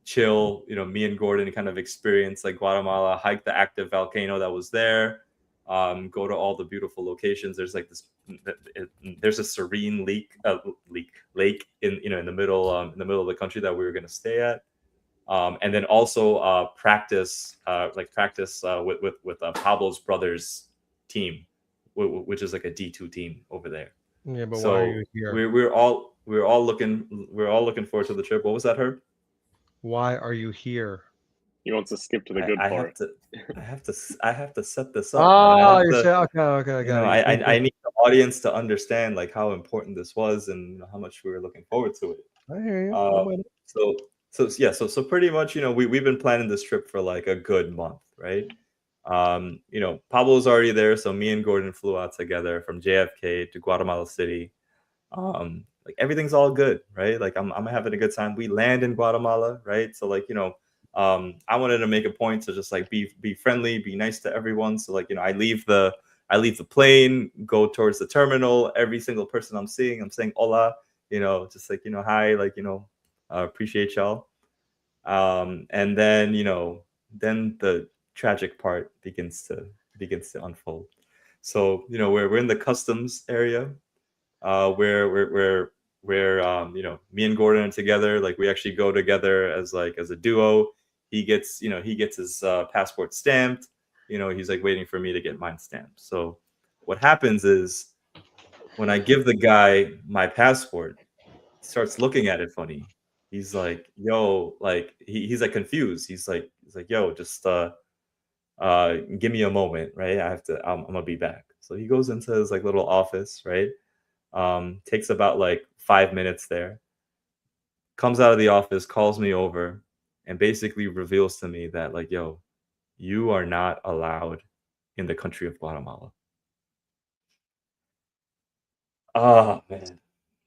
chill. Me and Gordon kind of experience like Guatemala, hike the active volcano that was there, go to all the beautiful locations. There's like there's a serene lake in the middle of the country that we were going to stay at. And then also practice with Pablo's brother's team, which is like a D2 team over there. Yeah, but So why are you here? we're all looking forward to the trip. What was that, Herb? Why are you here? He wants to skip to the good I part. have to set this up. Oh, man. you say okay. I need the audience to understand like how important this was and how much we were looking forward to it. I hear you. So pretty much, we've been planning this trip for like a good month, right? Pablo's already there, so me and Gordon flew out together from JFK to Guatemala City. Like everything's all good, right? Like I'm having a good time. We land in Guatemala, right? So like, I wanted to make a point to just like be friendly, be nice to everyone. So like, I leave the plane, go towards the terminal. Every single person I'm saying hola, just like, hi, like, appreciate y'all. And then, then the tragic part begins to unfold. So, we're in the customs area, where me and Gordon are together. Like we actually go together as a duo. He gets his passport stamped. He's like waiting for me to get mine stamped. So what happens is when I give the guy my passport, he starts looking at it funny. He's like, yo, like he's like confused. He's like, yo, just give me a moment, right? I'm gonna be back. So he goes into his like little office, right? Takes about like 5 minutes there. Comes out of the office, calls me over, and basically reveals to me that like, yo, you are not allowed in the country of Guatemala. Oh man.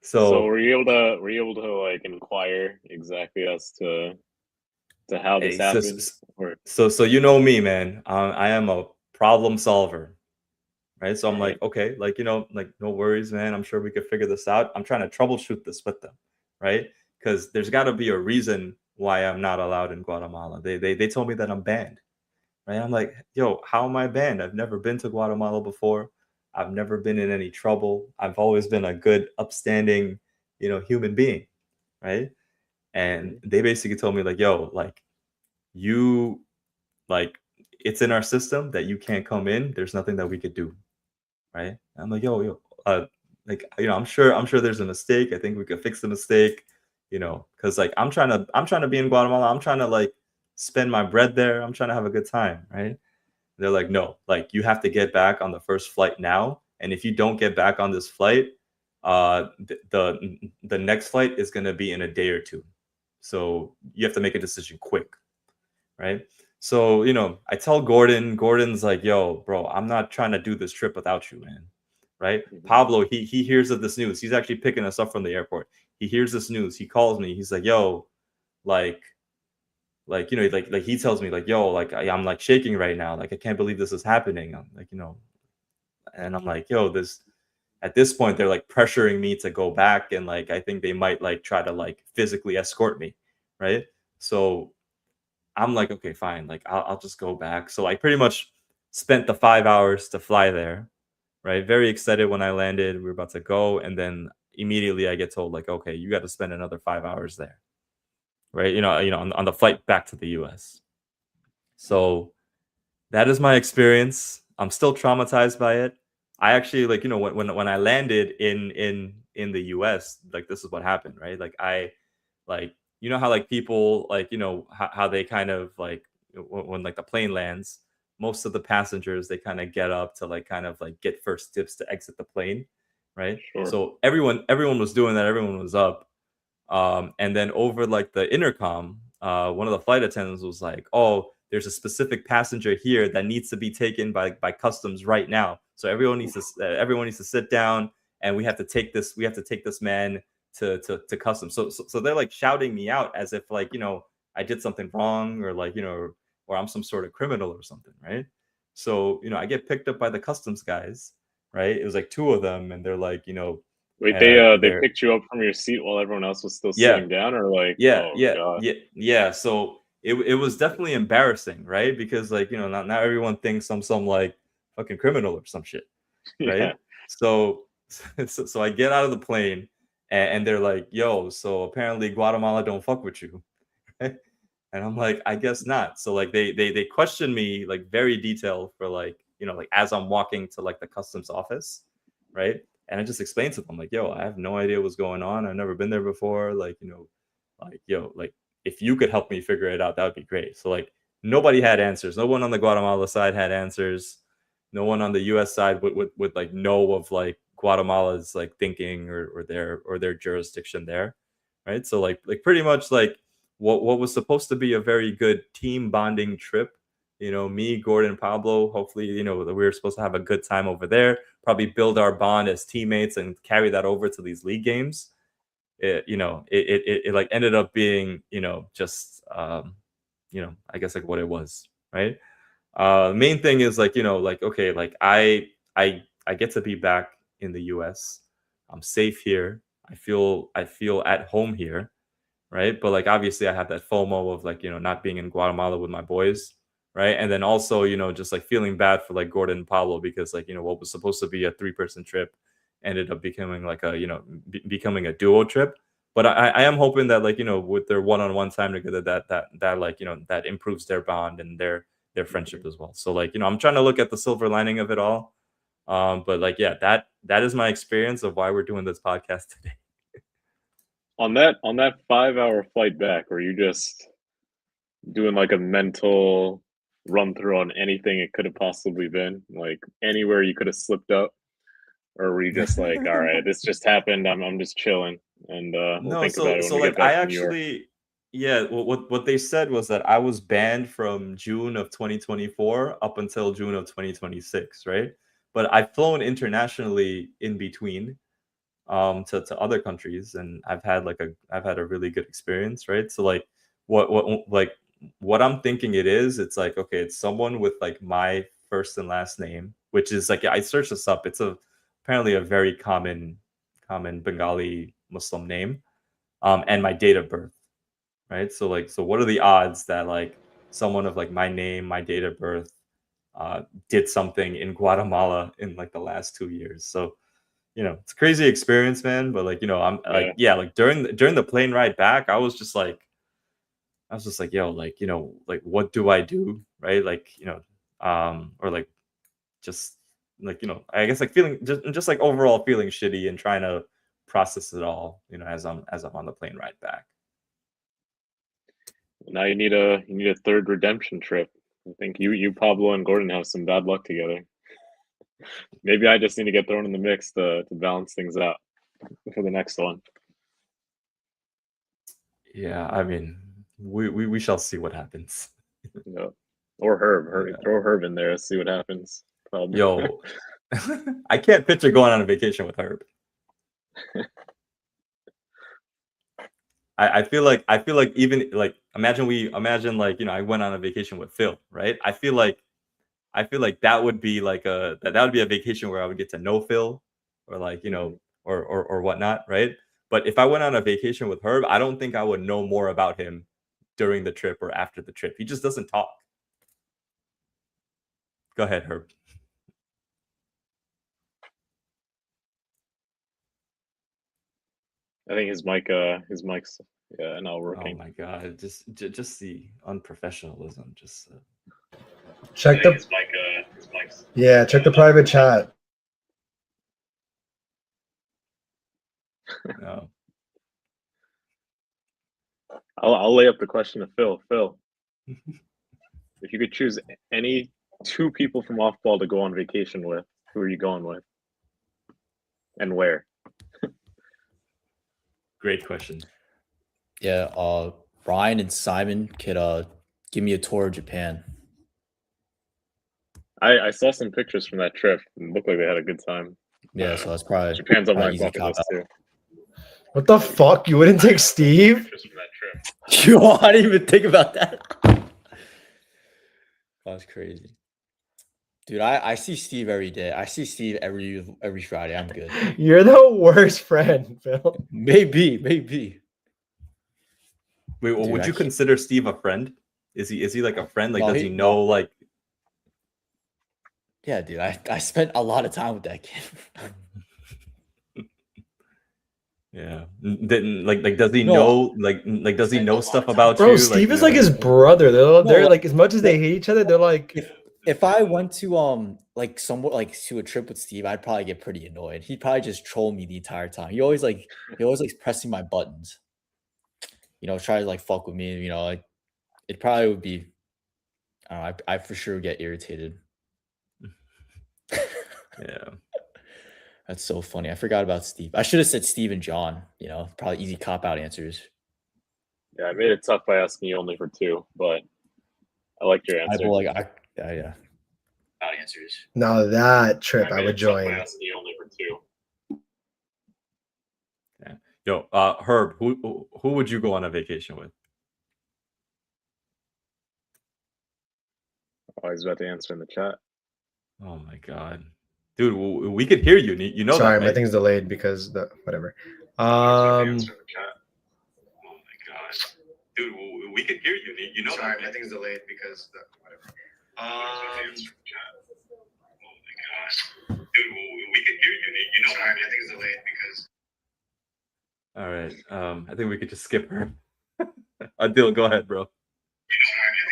So were you able to like inquire exactly as to how this happens? So you know me, man. I am a problem solver, right? So I'm like, okay, like like no worries, man. I'm sure we could figure this out. I'm trying to troubleshoot this with them, right? Because there's got to be a reason why I'm not allowed in Guatemala. They told me that I'm banned, right? I'm like, yo, how am I banned? I've never been to Guatemala before. I've never been in any trouble. I've always been a good, upstanding, human being, right? And they basically told me like, yo, like you, like it's in our system that you can't come in. There's nothing that we could do, right? I'm like, yo, like I'm sure there's a mistake. I think we could fix the mistake, because like I'm trying to be in Guatemala. I'm trying to like spend my bread there. I'm trying to have a good time, right? They're like, no, like you have to get back on the first flight now. And if you don't get back on this flight, the next flight is going to be in a day or two. So you have to make a decision quick, right? So, I tell Gordon's like, yo, bro, I'm not trying to do this trip without you, man. Right? Pablo, he hears of this news. He's actually picking us up from the airport. He hears this news. He calls me. He's like, yo, like he tells me like, yo, like I'm like shaking right now. Like, I can't believe this is happening. I'm like, and I'm like, yo, at this point, they're like pressuring me to go back. And like, I think they might like try to like physically escort me. Right. So I'm like, okay, fine. Like, I'll just go back. So I pretty much spent the 5 hours to fly there, right? Very excited when I landed. We were about to go, and then immediately I get told like, okay, you got to spend another 5 hours there, right? On the flight back to the U.S. So that is my experience. I'm still traumatized by it. I actually like when I landed in the US, like this is what happened, right? Like I like how like people like how they kind of like when like the plane lands, most of the passengers they kind of get up to like kind of like get first tips to exit the plane, right? Sure. So everyone was doing that, everyone was up. And then over like the intercom, one of the flight attendants was like, "Oh, there's a specific passenger here that needs to be taken by customs right now. So everyone needs to sit down, and we have to take this man to customs." So they're like shouting me out as if like I did something wrong, or like or I'm some sort of criminal or something, right? So I get picked up by the customs guys, right? It was like two of them, and they're like Wait, they they're picked you up from your seat while everyone else was still yeah sitting down, or like, yeah, oh yeah, god, yeah, yeah. So it was definitely embarrassing, right? Because like not everyone thinks I'm some like fucking criminal or some shit, yeah, right? So so I get out of the plane, and they're like, "Yo, so apparently Guatemala don't fuck with you," and I'm like, "I guess not." So like they question me like very detailed for like like as I'm walking to like the customs office, right? And I just explained to them like, "Yo, I have no idea what's going on. I've never been there before. Like like yo, like if you could help me figure it out, that would be great." So like nobody had answers. No one on the Guatemala side had answers. No one on the US side would like know of like Guatemala's like thinking or their jurisdiction there. Right. So like pretty much like what was supposed to be a very good team bonding trip. Me, Gordon, Pablo, hopefully, we were supposed to have a good time over there, probably build our bond as teammates and carry that over to these league games. It like ended up being just I guess like what it was, right? Main thing is like like okay, like I get to be back in the US. I'm safe here. I feel at home here, right? But like obviously I have that FOMO of like not being in Guatemala with my boys, right? And then also just like feeling bad for like Gordon and Pablo, because like what was supposed to be a 3-person trip ended up becoming like a becoming a duo trip. But I am hoping that like with their one-on-one time together, that like that improves their bond and their friendship as well. So like I'm trying to look at the silver lining of it all. But like yeah, that is my experience of why we're doing this podcast today. on that 5 hour flight back, were you just doing like a mental run through on anything it could have possibly been, like anywhere you could have slipped up, or were you just like, all right, this just happened, I'm just chilling, and we'll No, think about it when so we get like I back to New York? actually, yeah, what they said was that I was banned from June of 2024 up until June of 2026, right? But I've flown internationally in between to other countries, and I've had a really good experience, right? So like what I'm thinking it's like okay, it's someone with like my first and last name, which is like I searched this up. It's apparently a very common Bengali Muslim name, and my date of birth, right? So like, so what are the odds that like someone of like my name, my date of birth, did something in Guatemala in like the last 2 years? So it's a crazy experience, man. But like I'm like Yeah. yeah, like during the plane ride back, I was just like, yo, like like what do I do, right? Like or like just like I guess like feeling just like overall feeling shitty and trying to process it all as I'm on the plane ride back. Now you need a third redemption trip. I think you Pablo and Gordon have some bad luck together. Maybe I just need to get thrown in the mix to balance things out for the next one. Yeah, I mean, we shall see what happens. Yeah. Or Herb. Yeah. Throw Herb in there. Let's see what happens. Probably. Yo, I can't picture going on a vacation with Herb. I feel like even like imagine like I went on a vacation with Phil, right? I feel like that would be like that would be a vacation where I would get to know Phil, or like or whatnot, right? But if I went on a vacation with Herb, I don't think I would know more about him during the trip or after the trip. He just doesn't talk. Go ahead, Herb. I think his mic's not Oh working. my god, just the unprofessionalism. Just Check the his mic's check the private chat. no. I'll lay up the question to Phil. Phil, if you could choose any two people from off ball to go on vacation with, who are you going with, and where? Great question. Yeah, Ryan and Simon could give me a tour of Japan. I saw some pictures from that trip and looked like they had a good time. Yeah, so that's probably Japan's on my probably easy bucket list cop-out. too. What the fuck? You wouldn't take Steve? Pictures from that trip. You I didn't even think about that. That's crazy. Dude, I see Steve every day. I see Steve every Friday. I'm good. You're the worst friend, Phil. Maybe. Wait, well, Dude, would I you can't- consider Steve a friend? Is he like a friend? Like, No, does he- he know like? Yeah, dude. I spent a lot of time with that kid. Yeah. Didn't like does he No, know like does he know stuff about Bro, you? Steve like, is like his brother. They're No, like, as much as they hate each other, they're like, if I went to like somewhere like to a trip with Steve, I'd probably get pretty annoyed. He'd probably just troll me the entire time. He always like pressing my buttons. You know, try to like fuck with me. You know, like it probably would be. I don't know, I for sure get irritated. yeah. That's so funny. I forgot about Steve. I should have said Steve and John. You know, probably easy cop out answers. Yeah, I made it tough by asking you only for two, but I liked your answer. Yeah. Cop answers. now that trip I made would it tough by join. asking you only for two. Yo, Herb, who would you go on a vacation with? Oh, he's about to answer in the chat. Oh my god, dude, we could hear you. You know Sorry, that, my right? thing's delayed because the whatever. Oh my god, dude, we could hear you. You know Sorry, that, my right? thing's delayed because the whatever. Dude, we could hear you. You know Sorry, my thing's delayed because. All right. I think we could just skip her. Adil, go ahead, bro.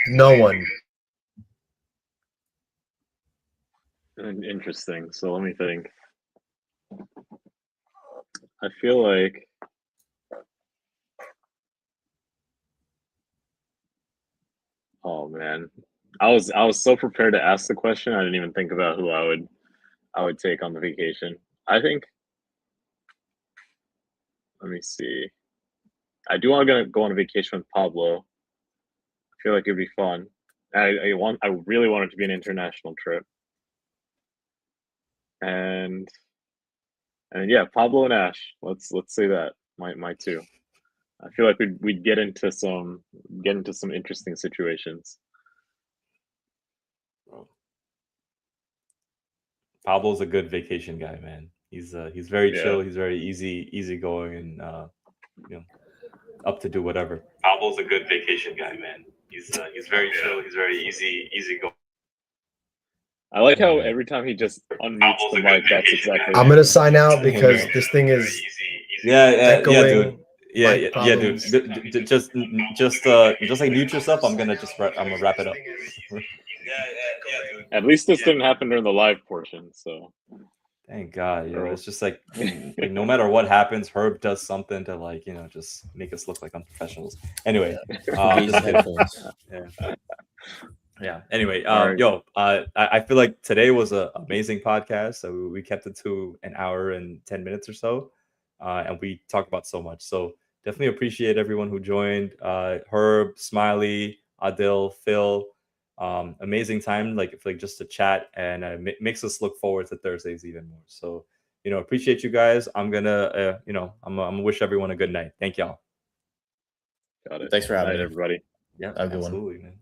No one. Interesting. So let me think. I feel like oh man. I was so prepared to ask the question, I didn't even think about who I would take on the vacation. I think let me see. I do want to go on a vacation with Pablo. I feel like it'd be fun. I really want it to be an international trip. And yeah, Pablo and Ash. Let's say that my two. I feel like we'd get into some interesting situations. Pablo's a good vacation guy, man. He's very Yeah. chill. He's very easygoing, and up to do whatever. Pablo's a good vacation guy, man. He's very chill. He's very easygoing. I like how every time he just unmutes the mic, that's exactly. I'm gonna sign out because this thing is Yeah, echoing. dude. Yeah, mic yeah, dude. problems. Just like mute yourself. I'm gonna wrap it up. At least this didn't happen during the live portion, so. Thank God, it's just like no matter what happens, Herb does something to just make us look like unprofessionals. Anyway, Raise headphones. yeah. Anyway, Alright. I feel like today was an amazing podcast. So we kept it to an hour and 10 minutes or so, and we talked about so much. So definitely appreciate everyone who joined. Herb, Smiley, Adil, Phil. Amazing time, like just to chat, and makes us look forward to Thursdays even more. So appreciate you guys. I'm gonna I'm gonna wish everyone a good night. Thank y'all. Got it. Thanks for having Good night, me. everybody. Yeah, Have a good one. absolutely, man.